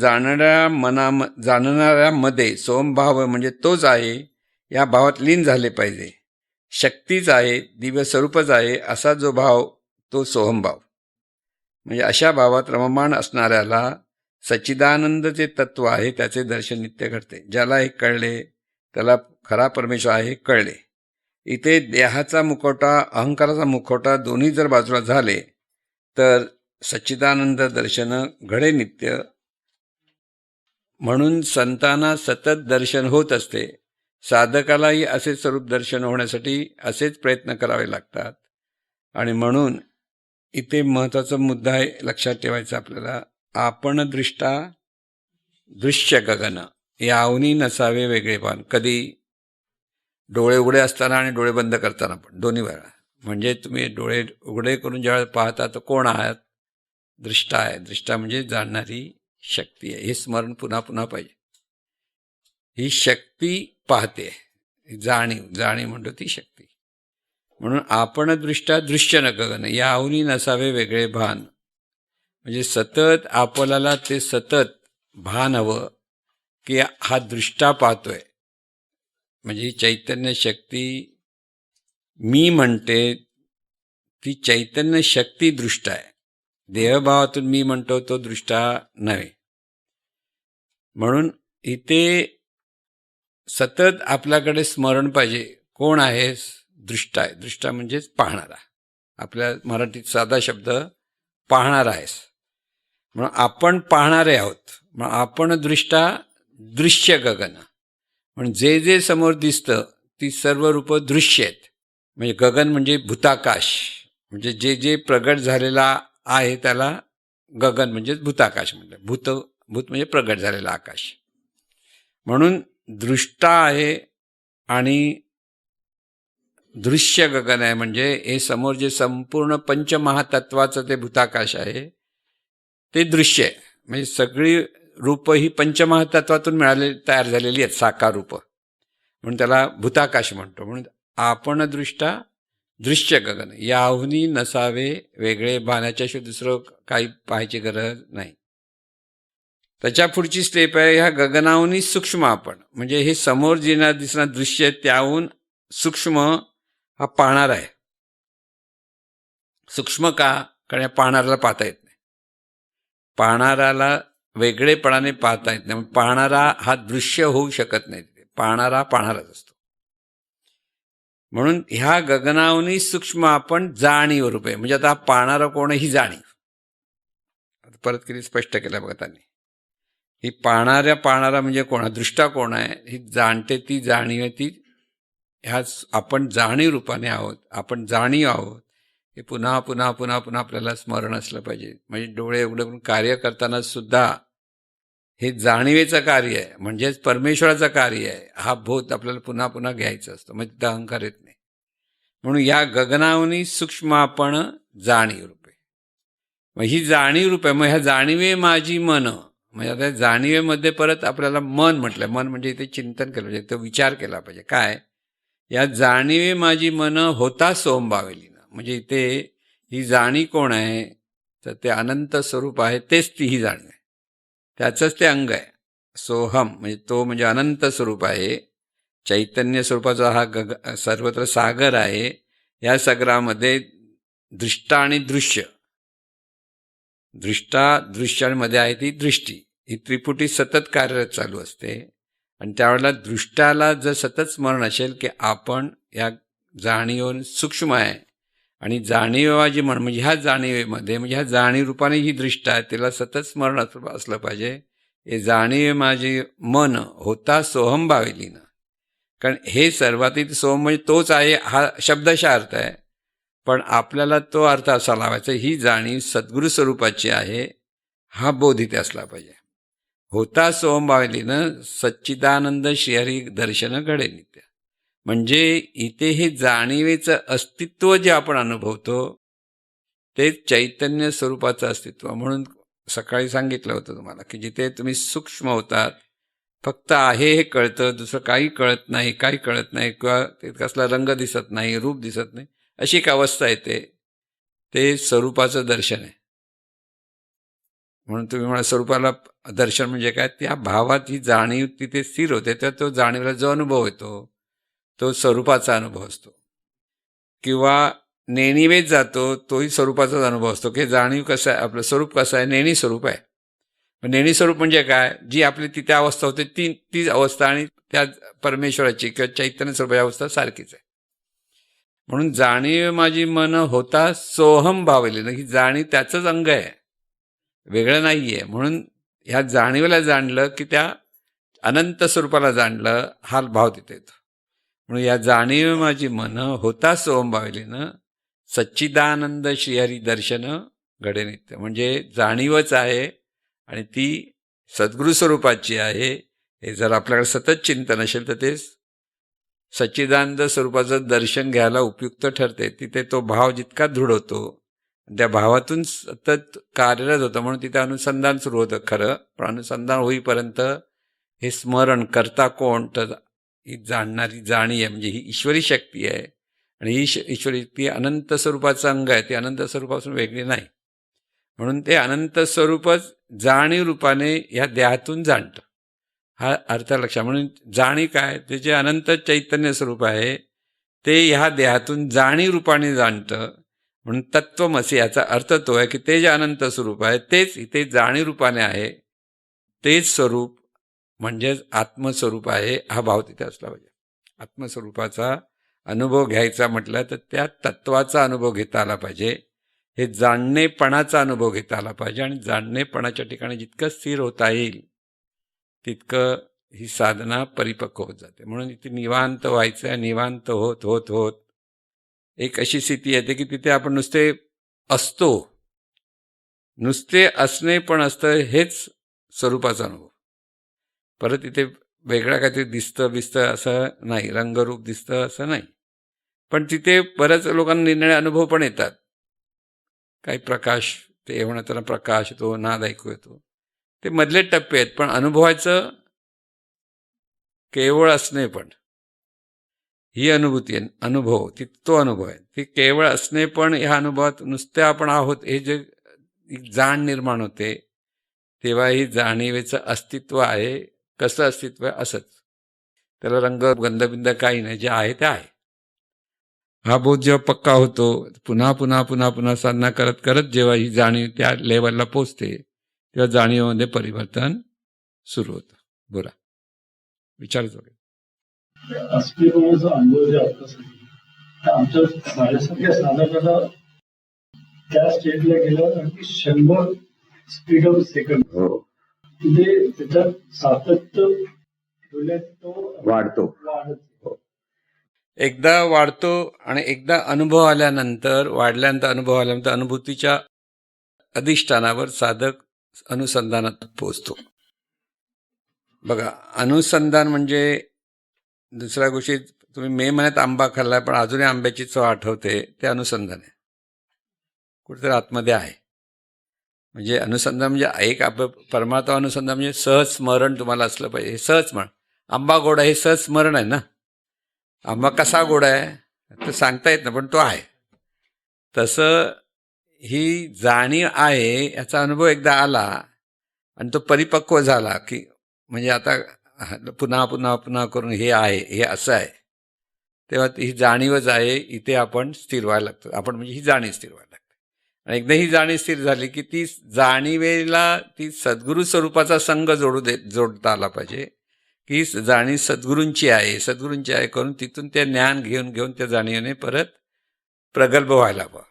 जाणणाऱ्यामध्ये सोमभाव म्हणजे तोच आहे, या भावात लीन झाले पाहिजे. शक्तीच आहे, दिव्य स्वरूपच आहे, असा जो भाव तो सोहमभाव. म्हणजे अशा भावात रममाण असणाऱ्याला सच्चिदानंद जे तत्व आहे त्याचे दर्शन नित्य घडते. ज्याला हे कळले त्याला खरा परमेश्वर आहे कळले. इथे देहाचा मुखवटा, अहंकाराचा मुखवटा दोन्ही जर बाजूला झाले तर सच्चिदानंद दर्शन घडे नित्य. म्हणून संतांना सतत दर्शन होत असते. साधकालाही असे स्वरूप दर्शन होण्यासाठी असेच प्रयत्न करावे लागतात. आणि म्हणून इथे महत्त्वाचा मुद्दा आहे, लक्षात ठेवायचा आपल्याला. आपण दृष्टा दृश्य गगन, याहुनी नसावे वेगळे भान. कधी डोळे उघडे असताना आणि डोळे बंद करताना पण, दोन्ही वेळा. म्हणजे तुम्ही डोळे उघडे करून ज्यावेळेस पाहता तर कोण आहात? दृष्टा आहे. दृष्टा म्हणजे जाणणारी शक्ती आहे. हे स्मरण पुन्हा पुन्हा पाहिजे. ही शक्ती पाहते, जाणीव म्हणतो ती शक्ती. म्हणून आपण दृष्टा दृश्य न गगन, याहुनी नसावे वेगळे भान. म्हणजे सतत आपल्याला ते सतत भान हवं की हा दृष्टा पाहतोय. म्हणजे ही चैतन्य शक्ती मी म्हणते ती चैतन्य शक्ती दृष्टा आहे. देहभावातून मी म्हणतो तो दृष्टा नव्हे. म्हणून इथे सतत आपल्याकडे स्मरण पाहिजे. कोण आहेस? दृष्टा आहे. दृष्टा म्हणजेच पाहणारा. आपल्या मराठीत साधा शब्द पाहणारा आहेस. म्हणून आपण पाहणारे आहोत. मग आपण दृष्टा, दृश्य गगन. म्हणून जे जे समोर दिसतं ती सर्व रूपं दृश्य आहेत. म्हणजे गगन म्हणजे भूताकाश, म्हणजे जे जे प्रगट झालेला आहे त्याला गगन म्हणजेच भूताकाश म्हणतात. भूत म्हणजे प्रगट झालेला आकाश. म्हणून दृष्टा आहे आणि दृश्य गगन आहे. म्हणजे हे समोर जे संपूर्ण पंचमहातत्वाचं ते भूताकाश आहे ते दृश्य आहे. म्हणजे सगळी रूपं ही पंचमहातत्वातून तयार झालेली आहेत, साकार रूपं. म्हणून त्याला भूताकाश म्हणतो. म्हणून आपण दृष्टा, दृश्य गगन. याहुनी नसावे वेगळे, पाहण्याच्याशिवाय दुसरं काही पाहायची गरज नाही. त्याच्या पुढची स्टेप आहे ह्या गगनाहुनी सूक्ष्म आपण. म्हणजे हे समोर दिसणार दृश्य त्याहून सूक्ष्म हा पाहणार आहे. सूक्ष्म का? कारण या पाहणाऱ्याला पाहता येत नाही. पाहणाऱ्याला वेगळेपणाने पाहता येत नाही. पाहणारा हा दृश्य होऊ शकत नाही. पाहणारा पाहणाराच असतो. म्हणून ह्या गगनाहुनी सूक्ष्म आपण जाणीव रूप आहे. म्हणजे आता पाहणारा कोण आहे ही जाणीव. परत किती स्पष्ट केलं बघा त्यांनी. ही पाहणारा म्हणजे कोण? दृष्टा कोण आहे? ही जाणते ती जाणीव आहे. ती ह्या आपण जाणीव रूपाने आहोत. आपण जाणीव आहोत. हे पुन्हा पुन्हा पुन्हा पुन्हा आपल्याला स्मरण असलं पाहिजे. म्हणजे डोळे उघडून कार्य करताना सुद्धा हे जाणीवेचं कार्य आहे. म्हणजेच परमेश्वराचं कार्य आहे. हा बोध आपल्याला पुन्हा पुन्हा घ्यायचा असतो. म्हणजे तिथं अहंकार येत नाही. म्हणून या गगनाहुनी सूक्ष्म आपण जाणीव रूप आहे. मग ही जाणीव रूप आहे. मग ह्या जाणीवे माझी मन. म्हणजे आता जाणीवेमध्ये परत आपल्याला मन म्हटलं. मन म्हणजे इथे चिंतन केलं पाहिजे, तो विचार केला पाहिजे. काय? या जाणीवे माझी मन होता सोमबावेलीनं. म्हणजे इथे ही जाणी कोण आहे? तर ते अनंत स्वरूप आहे. तेच ती ही जाणीव आहे. त्याचंच ते अंग आहे. सोहम म्हणजे तो म्हणजे अनंत स्वरूप आहे. चैतन्य स्वरूपाचा हा सर्वत्र सागर आहे. या सागरामध्ये दृष्टा आणि दृश्य, दृश्यांमध्ये आहे ती दृष्टी. ही त्रिपुटी सतत कार्यरत चालू असते. आणि त्यावेळेला दृष्टाला जर सतत स्मरण असेल की आपण या जाणीव सूक्ष्म आहे आणि जाणीवाची म्हणजे ह्या जाणीवेमध्ये म्हणजे ह्या जाणीव रूपाने ही दृष्टा आहे, तिला सतत स्मरण असलं पाहिजे. हे जाणीव माझी मन होता सोहम बावेलीनं. कारण हे सर्वातीत सोहम म्हणजे तोच आहे हा शब्दशः अर्थ आहे. पण आपल्याला तो अर्थ असा लावायचा, ही जाणीव सद्गुरू स्वरूपाची आहे हा बोध इथे असला पाहिजे. होता सोहम बावेलीनं सच्चिदानंद श्रीहरी दर्शन घडे नित्य. म्हणजे इथे हे जाणीवेचं अस्तित्व जे आपण अनुभवतो ते चैतन्य स्वरूपाचं अस्तित्व. म्हणून सकाळी सांगितलं होतं तुम्हाला की जिथे तुम्ही सूक्ष्म होतात, फक्त आहे हे कळतं, दुसरं काही कळत नाही, काही कळत नाही, किंवा ते कसला रंग दिसत नाही, रूप दिसत नाही, अशी एक अवस्था येते. ते स्वरूपाचं दर्शन आहे. म्हणून तुम्ही म्हणा स्वरूपाला दर्शन म्हणजे काय? त्या भावात ही जाणीव तिथे स्थिर होते. तर तो जाणीवला जो अनुभव येतो तो स्वरूपाचा अनुभव असतो. किंवा नेणिवेत जातो तोही स्वरूपाचाच अनुभव असतो. की जाणीव कसं आहे, आपलं स्वरूप कसं आहे? नेणी स्वरूप आहे. नेणी स्वरूप म्हणजे काय? जी आपली तिथे अवस्था होते ती अवस्था आणि त्या परमेश्वराची किंवा चैतन्य स्वरूपाची अवस्था सारखीच आहे. म्हणून जाणीव माझी मन होता सोहम भावलेलं. ही जाणीव त्याचंच अंग आहे, वेगळं नाही आहे. म्हणून ह्या जाणीवेला जाणलं की त्या अनंत स्वरूपाला जाणलं हा भाव तिथे येतो. म्हणून या जाणीव माझी मन होता सोहम भावलेनं सच्चिदानंद श्रीहरी दर्शन घडे नित्य. म्हणजे जाणीवच आहे आणि ती सद्गुरू स्वरूपाची आहे. हे जर आपल्याकडे सतत चिंतन असेल तर ते सच्चिदानंद स्वरूपाचं दर्शन घ्यायला उपयुक्त ठरते. तिथे तो भाव जितका दृढ होतो त्या भावातून सतत कार्यरत होतं. म्हणून तिथे अनुसंधान सुरू होतं खरं. पण अनुसंधान होईपर्यंत हे स्मरण करता कोण? तर ही जाणणारी जाणी आहे. म्हणजे ही ईश्वरी शक्ती आहे. आणि ही ईश्वरी ती अनंत स्वरूपाचं अंग आहे. ती अनंत स्वरूपापासून वेगळी नाही. म्हणून ते अनंत स्वरूपच जाणीव रूपाने ह्या देहातून जाणतं. हा अर्थ लक्षात. म्हणून जाणी काय? ते जे अनंत चैतन्य स्वरूप आहे ते ह्या देहातून जाणीव रूपाने जाणतं. म्हणून तत्वमसी याचा अर्थ तो आहे की ते जे अनंत स्वरूप आहे तेच इथे जाणीव रूपाने आहे. तेच स्वरूप म्हणजेच आत्मस्वरूप आहे हा भाव तिथे असला पाहिजे. आत्मस्वरूपाचा अनुभव घ्यायचा म्हटलं तर त्या तत्वाचा अनुभव घेता आला पाहिजे. हे जाणणेपणाचा अनुभव घेता आला पाहिजे. आणि जाणणेपणाच्या ठिकाणी जितकं स्थिर होता येईल तितकं ही साधना परिपक्व होत जाते. म्हणून इथे निवांत व्हायचं आहे. निवांत होत होत होत एक अशी स्थिती येते की तिथे आपण नुसते असतो. नुसते असणे पण असतं हेच स्वरूपाचा अनुभव. परत इथे वेगळं काहीतरी दिसतं असं नाही, रंगरूप दिसतं असं नाही. पण तिथे बऱ्याच लोकांना निरनिराळे अनुभव पण येतात. काही प्रकाश, ते म्हणा त्याला प्रकाश येतो, नाद ऐकू येतो, ते मधले टप्पे आहेत. पण अनुभवायचं केवळ असणे पण ही अनुभूती आहे. अनुभव तो अनुभव आहे. ती केवळ असणे पण ह्या अनुभवात नुसते आपण आहोत हे जे जाण निर्माण होते तेव्हा ही जाणीवेचं अस्तित्व आहे. कसं अस्तित्व आहे? असंच. त्याला रंग गंधबिंद काही नाही, जे आहे ते आहे. हा बोध जेव्हा पक्का होतो, पुन्हा पुन्हा पुन्हा पुन्हा साधना करत करत जेव्हा ही जाणीव त्या लेवलला पोचते तेव्हा जाणीवामध्ये परिवर्तन सुरू होतं. बोला, विचारच वगैरे. अस्तित्वाचा अनुभव जे आता आमच्या माझ्यासारख्या साधकाला त्या स्टेजला गेल्यावर आणखी 100 स्पीड ऑफ सेकंड तिथे त्याच्यात सातत्य ठेवल्यात तो वाढतो. एकदा वाढतो आणि एकदा अनुभव आल्यानंतर, वाढल्यानंतर अनुभव आल्यानंतर अनुभूतीच्या अधिष्ठानावर साधक अनुसंधानात पोचतो. बघा, अनुसंधान म्हणजे दुसऱ्या गोष्टी, तुम्ही मे महिन्यात आंबा खाल्लाय पण अजूनही आंब्याची चव आठवते, ते अनुसंधान आहे. कुठेतरी आतमध्ये आहे. म्हणजे अनुसंधान म्हणजे एक परमार्थ अनुसंधान म्हणजे सहज स्मरण तुम्हाला असलं पाहिजे. हे सहज स्मरण. आंबा गोड आहे हे सहज स्मरण आहे ना. आंबा कसा गोड आहे तर सांगता येत ना, पण तो आहे. तसं ही जाणीव आहे, याचा अनुभव एकदा आला आणि तो परिपक्व झाला की म्हणजे आता पुन्हा पुन्हा पुन्हा करून हे आहे, हे असं आहे, तेव्हा ही जाणीवच आहे. इथे आपण स्थिर व्हायला लागतं. आपण म्हणजे ही जाणीव स्थिर व्हायला लागते. आणि एकदा ही जाणीव स्थिर झाली की ती जाणीवेला ती सद्गुरू स्वरूपाचा संघ जोडता आला पाहिजे की जाणीव सद्गुरूंची आहे करून तिथून ते ज्ञान घेऊन त्या जाणीवेने परत प्रगल्भ व्हायला हवं.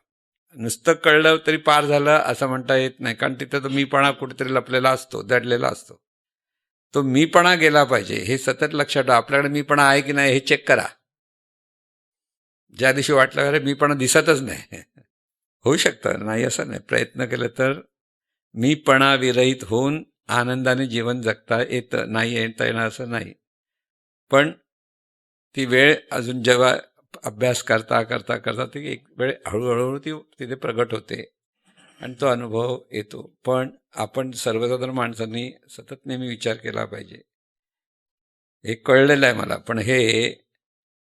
नुसतं कळलं तरी पार झालं असं म्हणता येत नाही. कारण तिथं तो मीपणा कुठेतरी लपलेला असतो, दडलेला असतो. तो मीपणा गेला पाहिजे हे सतत लक्षात ठेवा. आपल्याकडे मीपणा आहे की नाही हे चेक करा. ज्या दिवशी वाटलं अरे मीपणा दिसतच नाही, होऊ शकतं नाही असं नाही, प्रयत्न केलं तर मीपणा विरहित होऊन आनंदाने जीवन जगता येतं. नाही येता येणार असं नाही. पण ती वेळ अजून जेव्हा अभ्यास करता करता करता ती एक वेळ हळूहळू ती तिथे प्रगट होते आणि तो अनुभव येतो. पण आपण सर्वसाधारण माणसांनी सतत नेहमी विचार केला पाहिजे. हे कळलेलं आहे मला, पण हे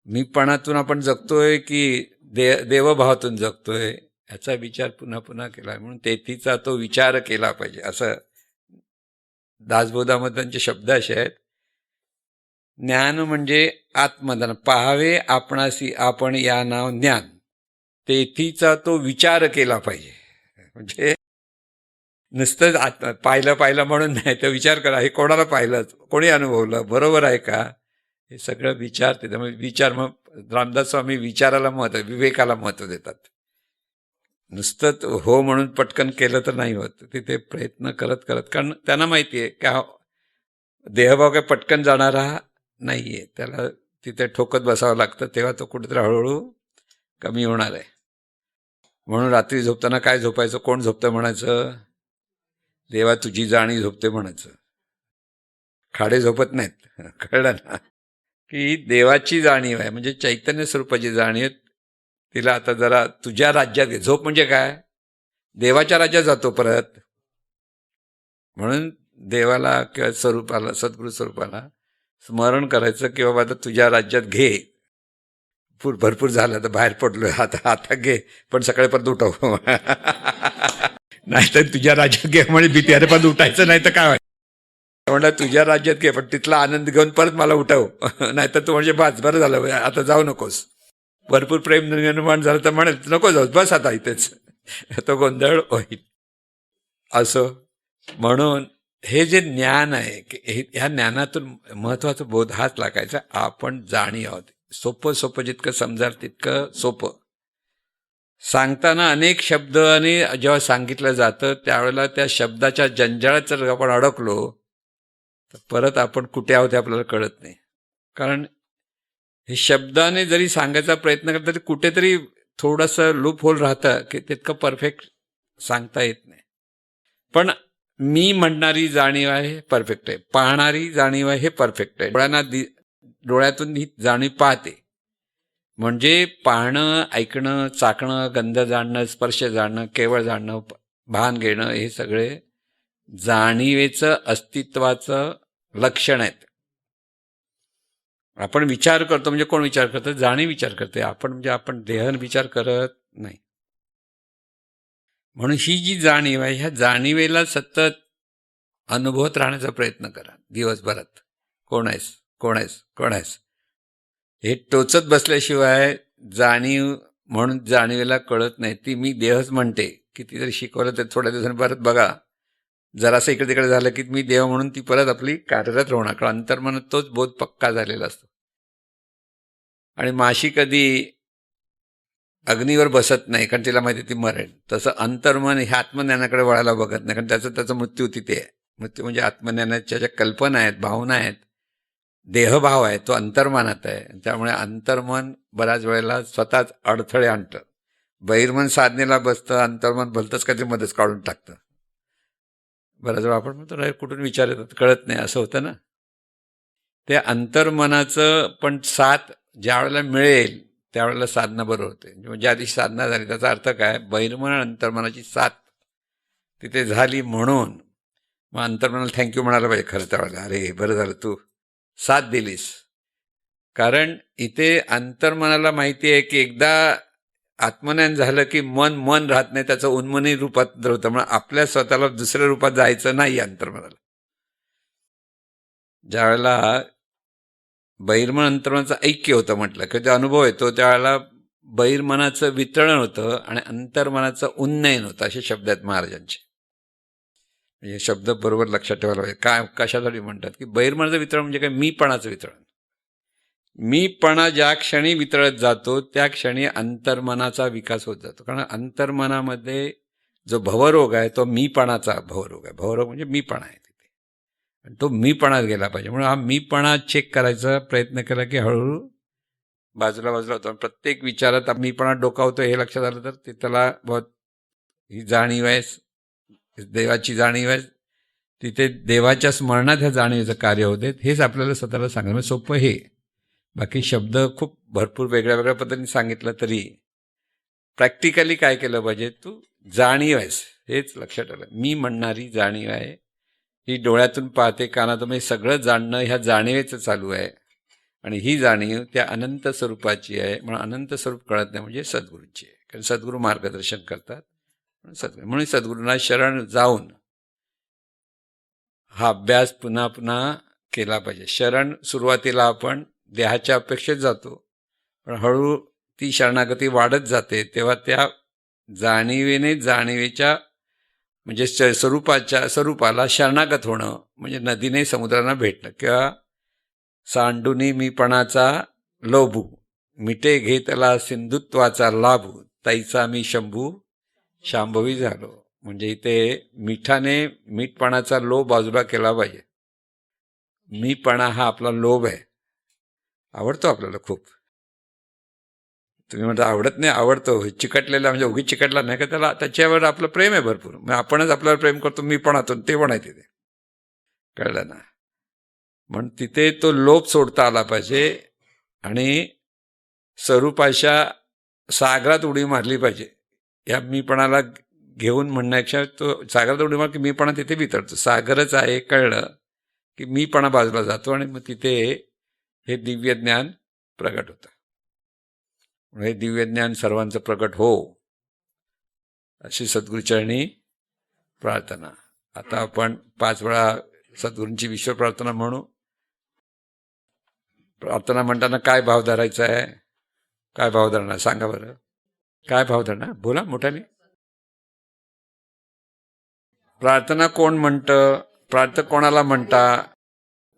मीपणातून आपण जगतोय की देवभावातून जगतोय याचा विचार पुन्हा पुन्हा केला. म्हणून तेथीचा तो विचार केला पाहिजे. असं दासबोधामध्ये त्यांचे शब्द असे आहेत, ज्ञान म्हणजे आत्मज्ञान, पाहावे आपणासी आपण या नाव ज्ञान, तेथीचा तो विचार केला पाहिजे. म्हणजे नुसतंच पाहिलं म्हणून नाही, तर विचार करा हे कोणाला पाहिलं, कोणी अनुभवलं, बरोबर आहे का, हे सगळं विचारते. त्यामुळे विचार, मग रामदास स्वामी विचाराला महत्व, विवेकाला महत्व देतात. नुसतं हो म्हणून पटकन केलं तर नाही होत. तिथे प्रयत्न करत करत, कारण त्यांना माहिती आहे की हा देहभाव काय पटकन जाणारा नाही आहे, त्याला तिथे ठोकत बसावं लागतं. तेव्हा तो कुठेतरी हळूहळू कमी होणार आहे. म्हणून रात्री झोपताना काय झोपायचं, कोण झोपतं म्हणायचं, देवा तुझी जाणी झोपते म्हणायचं. खाडे झोपत नाहीत. कळलं ना, की देवाची जाणीव आहे म्हणजे चैतन्य स्वरूपाची जाणीव. तिला आता जरा तुझ्या राज्यात घे. झोप म्हणजे काय, देवाच्या राज्यात जातो परत. म्हणून देवाला किंवा स्वरूपाला, सद्गुरू स्वरूपाला स्मरण करायचं की बाबा आता तुझ्या राज्यात घे. भरपूर झालं तर बाहेर पडलोय, आता घे, पण सकाळी परत उठव. नाहीतर तुझ्या राज्यात घे म्हणजे भीती, अरे पण उठायचं नाही तर काय व्हायचं. म्हणलं तुझ्या राज्यात घे पण तिथला आनंद घेऊन परत मला उठव. नाहीतर तू म्हणजे बस बरं झालं आता जाऊ नकोस. भरपूर प्रेम निर्माण झालं तर म्हणेल नको जाऊ, बस आता इथेच, तो गोंधळ होईल. असं म्हणून हे जे ज्ञान आहे की ह्या ज्ञानातून महत्वाचा बोध हाच लागायचा, आपण जाणीव आहोत. सोपं सोपं जितकं समजाल तितकं सोपं. सांगताना अनेक शब्द आणि जेव्हा सांगितलं जातं त्यावेळेला त्या शब्दाच्या जंजाळात जर आपण अडकलो तर परत आपण कुठे आहोत हे आपल्याला कळत नाही. कारण हे शब्दाने जरी सांगायचा प्रयत्न केला तरी कुठेतरी थोडंसं लूप होल राहतं की तितकं परफेक्ट सांगता येत नाही. पण मी म्हणणारी जाणीव आहे परफेक्ट आहे, पाहणारी जाणीव आहे हे परफेक्ट आहे. डोळ्यातून ही जाणीव पाहते म्हणजे पाहणं, ऐकणं, चाकणं, गंध जाणणं, स्पर्श जाणणं, केवळ जाणणं, भान घेणं हे सगळे जाणीवेचं अस्तित्वाचं लक्षण आहेत. आपण विचार करतो म्हणजे कोण विचार करतं? जाणीव विचार करते. आपण म्हणजे आपण देहन विचार करत नाही. म्हणून ही जी जाणीव आहे ह्या जाणीवेला सतत अनुभवत राहण्याचा प्रयत्न करा दिवसभरात. कोण आहेस, कोण आहेस, कोण आहेस हे टोचत बसल्याशिवाय जाणीव म्हणून जाणीवेला कळत नाही. ती मी देहच म्हणते. किती जरी शिकवलं तर थोड्या दिवसांनी परत बघा जरासं इकडे तिकडे झालं की मी देह म्हणून ती परत आपली कार्यरत होणार. कारण अंतर्मनात तोच बोध पक्का झालेला असतो. आणि माशी कधी अग्नीवर बसत नाही कारण तिला माहिती ती मरेल. तसं अंतर्मन हे आत्मज्ञानाकडे वळायला बघत नाही कारण त्याचा मृत्यू तिथे आहे. मृत्यू म्हणजे आत्मज्ञानाच्या ज्या कल्पना आहेत, भावना आहेत, देहभाव आहे तो अंतर्मनात आहे. त्यामुळे अंतर्मन बऱ्याच वेळेला स्वतःच अडथळे आणतं. बहिर्मन साधनेला बसतं, अंतर्मन भलतंच काहीतरी मध्येच काढून टाकतं. बऱ्याच वेळा आपण म्हणतो नाही कुठून विचार येतात कळत नाही, असं होतं ना. ते अंतर्मनाचं पण साथ ज्या वेळेला मिळेल त्यावेळेला साधना बरोबर होते. म्हणजे ज्या दिवशी साधना झाली त्याचा अर्थ काय, बहिर्मन आणि अंतर्मनाची साथ तिथे झाली म्हणून मग अंतर्मनाला थँक्यू म्हणायला पाहिजे खरं त्यावेळेला. अरे बरं झालं तू साथ दिलीस. कारण इथे अंतर्मनाला माहिती आहे की एकदा आत्मज्ञान झालं की मन राहत नाही, त्याचं उन्मनी रूपात होतं. म्हणून आपल्या स्वतःला दुसऱ्या रूपात जायचं नाही अंतर्मनाला. ज्या वेळेला बहिर्मन अंतर्मनाचं ऐक्य होतं म्हटलं की जो अनुभव येतो त्यावेळेला बहिर्मनाचं वितरण होतं आणि अंतर्मनाचं उन्नयन होतं. असे शब्द आहेत महाराजांचे. हे शब्द बरोबर लक्षात ठेवायला पाहिजे. काय कशासाठी म्हणतात की बहिर्मनाचं वितरण म्हणजे काय, मीपणाचं वितरण. मीपणा ज्या क्षणी वितळत जातो त्या क्षणी अंतर्मनाचा विकास होत जातो. कारण अंतर्मनामध्ये जो भवरोग आहे तो मीपणाचा भवरोग आहे. भवरोग म्हणजे मीपणा आहे तिथे आणि तो मीपणात गेला पाहिजे. म्हणून हा मीपणा चेक करायचा प्रयत्न केला की हळूहळू बाजूला होतो. प्रत्येक विचारात मीपणा डोकावतो हे लक्षात आलं तर ते त्याला बहुत ही जाणीव आहे, देवाची जाणीव आहे. तिथे देवाच्या स्मरणात ह्या जाणीवेचं कार्य होते. हेच आपल्याला स्वतःला सांगायला सोपं हे. बाकी शब्द खूप भरपूर वेगळ्या वेगळ्या पद्धतीने सांगितलं तरी प्रॅक्टिकली काय केलं पाहिजे, तू जाणीव आहेस हेच लक्षात आलं. मी म्हणणारी जाणीव आहे ही डोळ्यातून पाहते, कानातून, म्हणजे सगळं जाणणं ह्या जाणीवेचं चालू आहे. आणि ही जाणीव त्या अनंत स्वरूपाची आहे. म्हणून अनंत स्वरूप कळत नाही म्हणजे सद्गुरूंची आहे. कारण सद्गुरू मार्गदर्शन करतात. म्हणून सद्गुरूंना शरण जाऊन हा अभ्यास पुन्हा पुन्हा केला पाहिजे. शरण सुरुवातीला आपण देहाच्या अपेक्षेत जातो पण हळू ती शरणागती वाढत जाते तेव्हा त्या जाणीवेच्या म्हणजे स्वरूपाला शरणागत होणं म्हणजे नदीने समुद्रांना भेटणं किंवा सांडुनी मीपणाचा लोभू मिटे घेतला सिंधुत्वाचा लाभू तैचा मी शंभू शांभवी झालो. म्हणजे इथे मीठपणाचा लोभ बाजूला केला पाहिजे. मीपणा हा आपला लोभ आहे. आवडतो आपल्याला खूप. तुम्ही म्हणता आवडत नाही, आवडतो. चिकटलेला म्हणजे उगीच चिकटला नाही का त्याला, त्याच्यावर आपलं प्रेम आहे भरपूर. मग आपणच आपल्यावर प्रेम करतो मीपणातून, ते पण आहे तिथे. कळलं ना. म्हणून तिथे तो लोभ सोडता आला पाहिजे आणि स्वरूपाच्या सागरात उडी मारली पाहिजे. या मीपणाला घेऊन म्हणण्यापेक्षा तो सागरात उडी मार की मीपणा तिथे वितरतो. सागरच आहे कळलं की मीपणा बाजूला जातो आणि मग तिथे हे दिव्य ज्ञान प्रगट होतं. हे दिव्य ज्ञान सर्वांचं प्रगट हो अशी सद्गुरूचरणी प्रार्थना. आता आपण 5 वेळा सद्गुरूंची विश्व प्रार्थना म्हणू. प्रार्थना म्हणताना काय भाव धरायचा आहे, काय भाव धरणार सांगा बरं. काय भाव धरणार बोला मोठ्याने. प्रार्थना कोण म्हणतं, प्रार्थना कोणाला म्हणता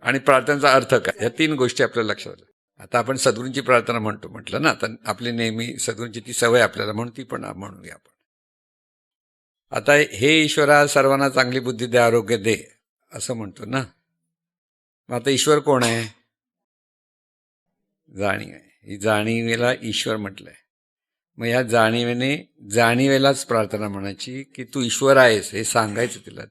आणि प्रार्थनेचा अर्थ काय, या 3 गोष्टी आपल्याला लक्षात आल्या. आता आपण सद्गुरूंची प्रार्थना म्हणतो म्हटलं ना, आता आपली नेहमी सद्गुरूंची ती सवय आपल्याला, म्हणून ती पण म्हणूया आपण. आता हे ईश्वरा सर्वांना चांगली बुद्धी दे, आरोग्य दे, असं म्हणतो ना. मग आता ईश्वर कोण आहे? जाणीव आहे. ही जाणीवेला ईश्वर म्हटलंय. मग या जाणीवेलाच प्रार्थना म्हणायची की तू ईश्वर आहेस हे सांगायचं तिला.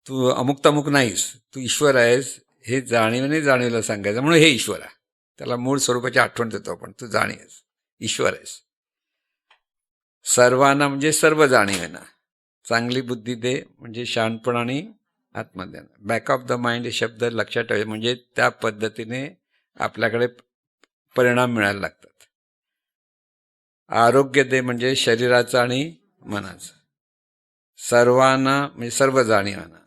तू अमुक तमुक नाहीस, तू ईश्वर आहेस हे जाणीवेला सांगायचं. म्हणून हे ईश्वर आहे, त्याला मूळ स्वरूपाची आठवण देतो आपण. तू जाणीवेस, ईश्वर आहेस. सर्वांना म्हणजे सर्व जाणीवेना चांगली बुद्धी दे, म्हणजे शहाणपण आणि आत्मज्ञान. बॅक ऑफ द माइंड हे शब्द लक्षात ठेवायचे, म्हणजे त्या पद्धतीने आपल्याकडे परिणाम मिळायला लागतात. आरोग्य दे म्हणजे शरीराचं आणि मनाचं. सर्वांना म्हणजे सर्व जाणीवांना.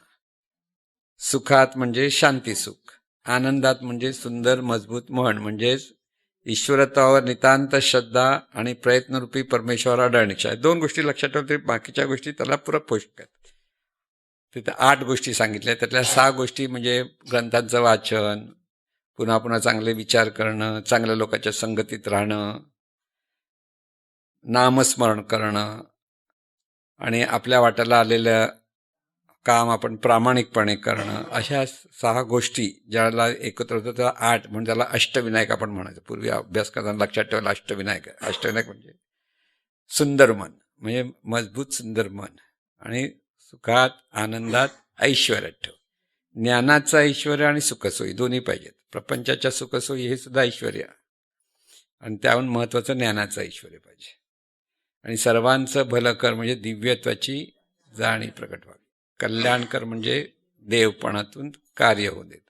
सुखात म्हणजे शांती सुख. आनंदात म्हणजे सुंदर मजबूत मन, म्हणजेच ईश्वरत्वावर नितांत श्रद्धा आणि प्रयत्नरूपी परमेश्वरावर अढळ निश्चय. 2 गोष्टी लक्षात ठेवते, बाकीच्या गोष्टी त्याला पूरक पोषक आहेत. तिथे 8 गोष्टी सांगितल्या, त्यातल्या 6 गोष्टी म्हणजे ग्रंथांचं वाचन, पुन्हा पुन्हा चांगले विचार करणं, चांगल्या लोकांच्या संगतीत राहणं, नामस्मरण करणं, आणि आपल्या वाट्याला आलेलं काम आपण प्रामाणिकपणे करणं. अशा 6 गोष्टी ज्याला एकत्र होतं त्याला 8, म्हणजे त्याला अष्टविनायक आपण म्हणायचं. पूर्वी अभ्यास करताना लक्षात ठेवायला अष्टविनायक. अष्टविनायक म्हणजे सुंदर मन, म्हणजे मजबूत सुंदर मन, आणि सुखात आनंदात ऐश्वर्यात ठेव. ज्ञानाचं ऐश्वर्य आणि सुखसोयी दोन्ही पाहिजेत. प्रपंचाच्या सुखसोयी हे सुद्धा ऐश्वर्य, आणि त्याहून महत्वाचं ज्ञानाचं ऐश्वर्य पाहिजे. आणि सर्वांचं भलं कर म्हणजे दिव्यत्वाची जाणीव प्रकट व्हावी. कल्याणकर म्हणजे देवपणातून कार्य होऊ देत.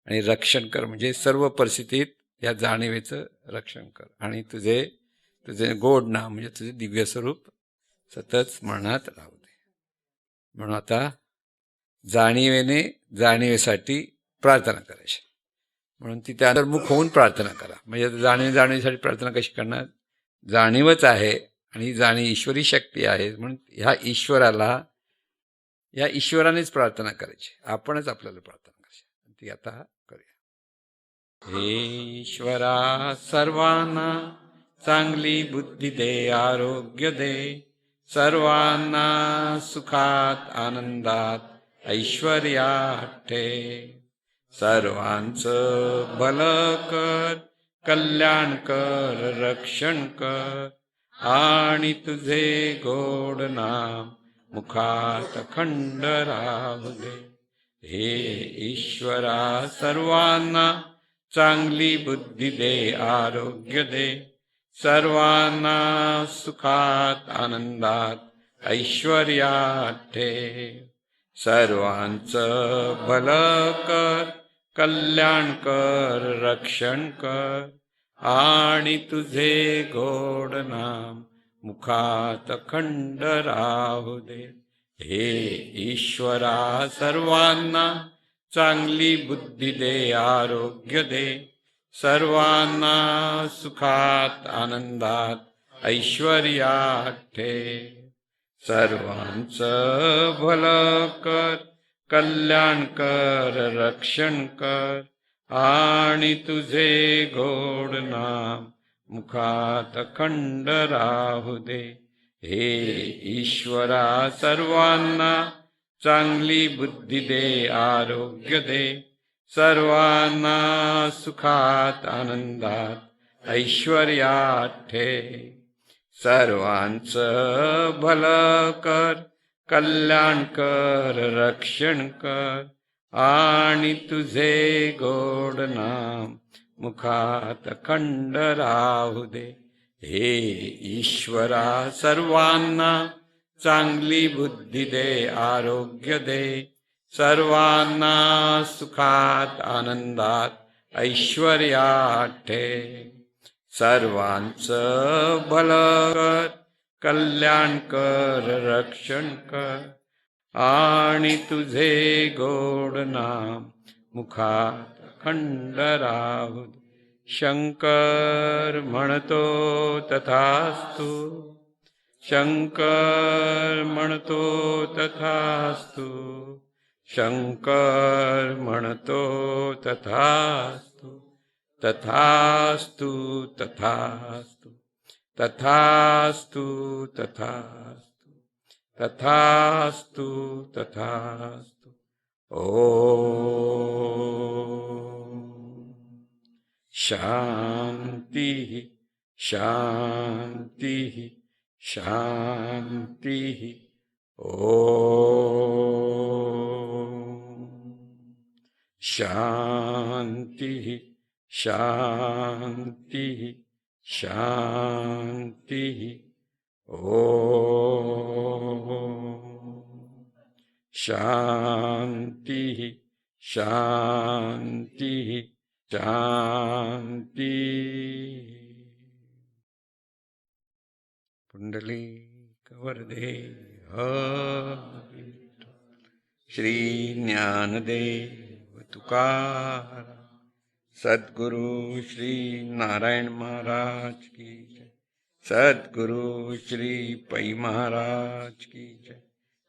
आणि रक्षण कर म्हणजे सर्व परिस्थितीत या जाणीवेचं रक्षण कर. आणि तुझे गोड नाम म्हणजे तुझे दिव्य स्वरूप सतत स्मरणात राहू दे. म्हणून आता जाणीवेसाठी प्रार्थना करायची. म्हणून तिथे अंतर्मुख होऊन प्रार्थना करा. म्हणजे जाणीवेसाठी प्रार्थना कशी करणार? जाणीवच आहे आणि ही जाणीव ईश्वरी शक्ती आहे, म्हणून या ईश्वरानेच प्रार्थना करायची. आपणच आपल्याला प्रार्थना करायची. ती आता करूया. हे ईश्वरा सर्वांना चांगली बुद्धी दे, आरोग्य दे, सर्वांना सुखात आनंदात ऐश्वर्यात ठे. सर्वांचं भलं कर, कल्याण कर, रक्षण कर, आणि तुझे गोड नाम मुखात अखंड राहू दे. हे ईश्वरा सर्वांना चांगली बुद्धी दे, आरोग्य दे, सर्वांना सुखात आनंदात ऐश्वर्यात ठे. सर्वांचं भलं कर, कल्याण कर, रक्षण कर, आणि तुझे गोड नाम मुखात अखंड राहू दे. हे ईश्वरा सर्वांना चांगली बुद्धी दे, आरोग्य दे, सर्वांना सुखात आनंदात ऐश्वर्यात ठे. सर्वांचं भलं कर, कल्याण कर, रक्षण कर, आणि तुझे गोड नाम मुखात अखंड राहू दे. हे ईश्वरा सर्वांना चांगली बुद्धी दे, आरोग्य दे, सर्वांना सुखात आनंदात ऐश्वर्यात ठे. सर्वांचं भलं कर, कल्याण कर, रक्षण कर, आणि तुझे गोड नाम मुखात अखंड राहू दे. हे ईश्वरा सर्वांना चांगली बुद्धी दे, आरोग्य दे, सर्वांना सुखात आनंदात ऐश्वर्यात ठे. सर्वांचं भलं कर, कल्याण कर, रक्षण कर, आणि तुझे गोड नाम मुखात अखंड राहू दे. शंकर म्हणतो तथास्तु, शंकर म्हणतो तथास्तु, शंकर म्हणतो तथास्तु तथास्तु तथास्तु तथास्तु तथास्तु तथास्तु तथास्तु ओम शांति शांति शांति ओम शांति शांति शांति ओम शांति शांति शांति पुंडलीकवरदे हरि श्री ज्ञानदेव तुकाराम सद्गुरु श्री नारायण महाराज की जय सद्गुरु श्री पै महाराज की जय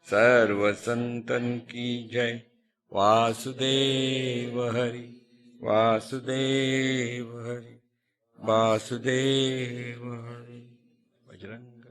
सर्व संतन की जय वासुदेव हरि वासुदेव हरि वासुदेव हरि बजरंग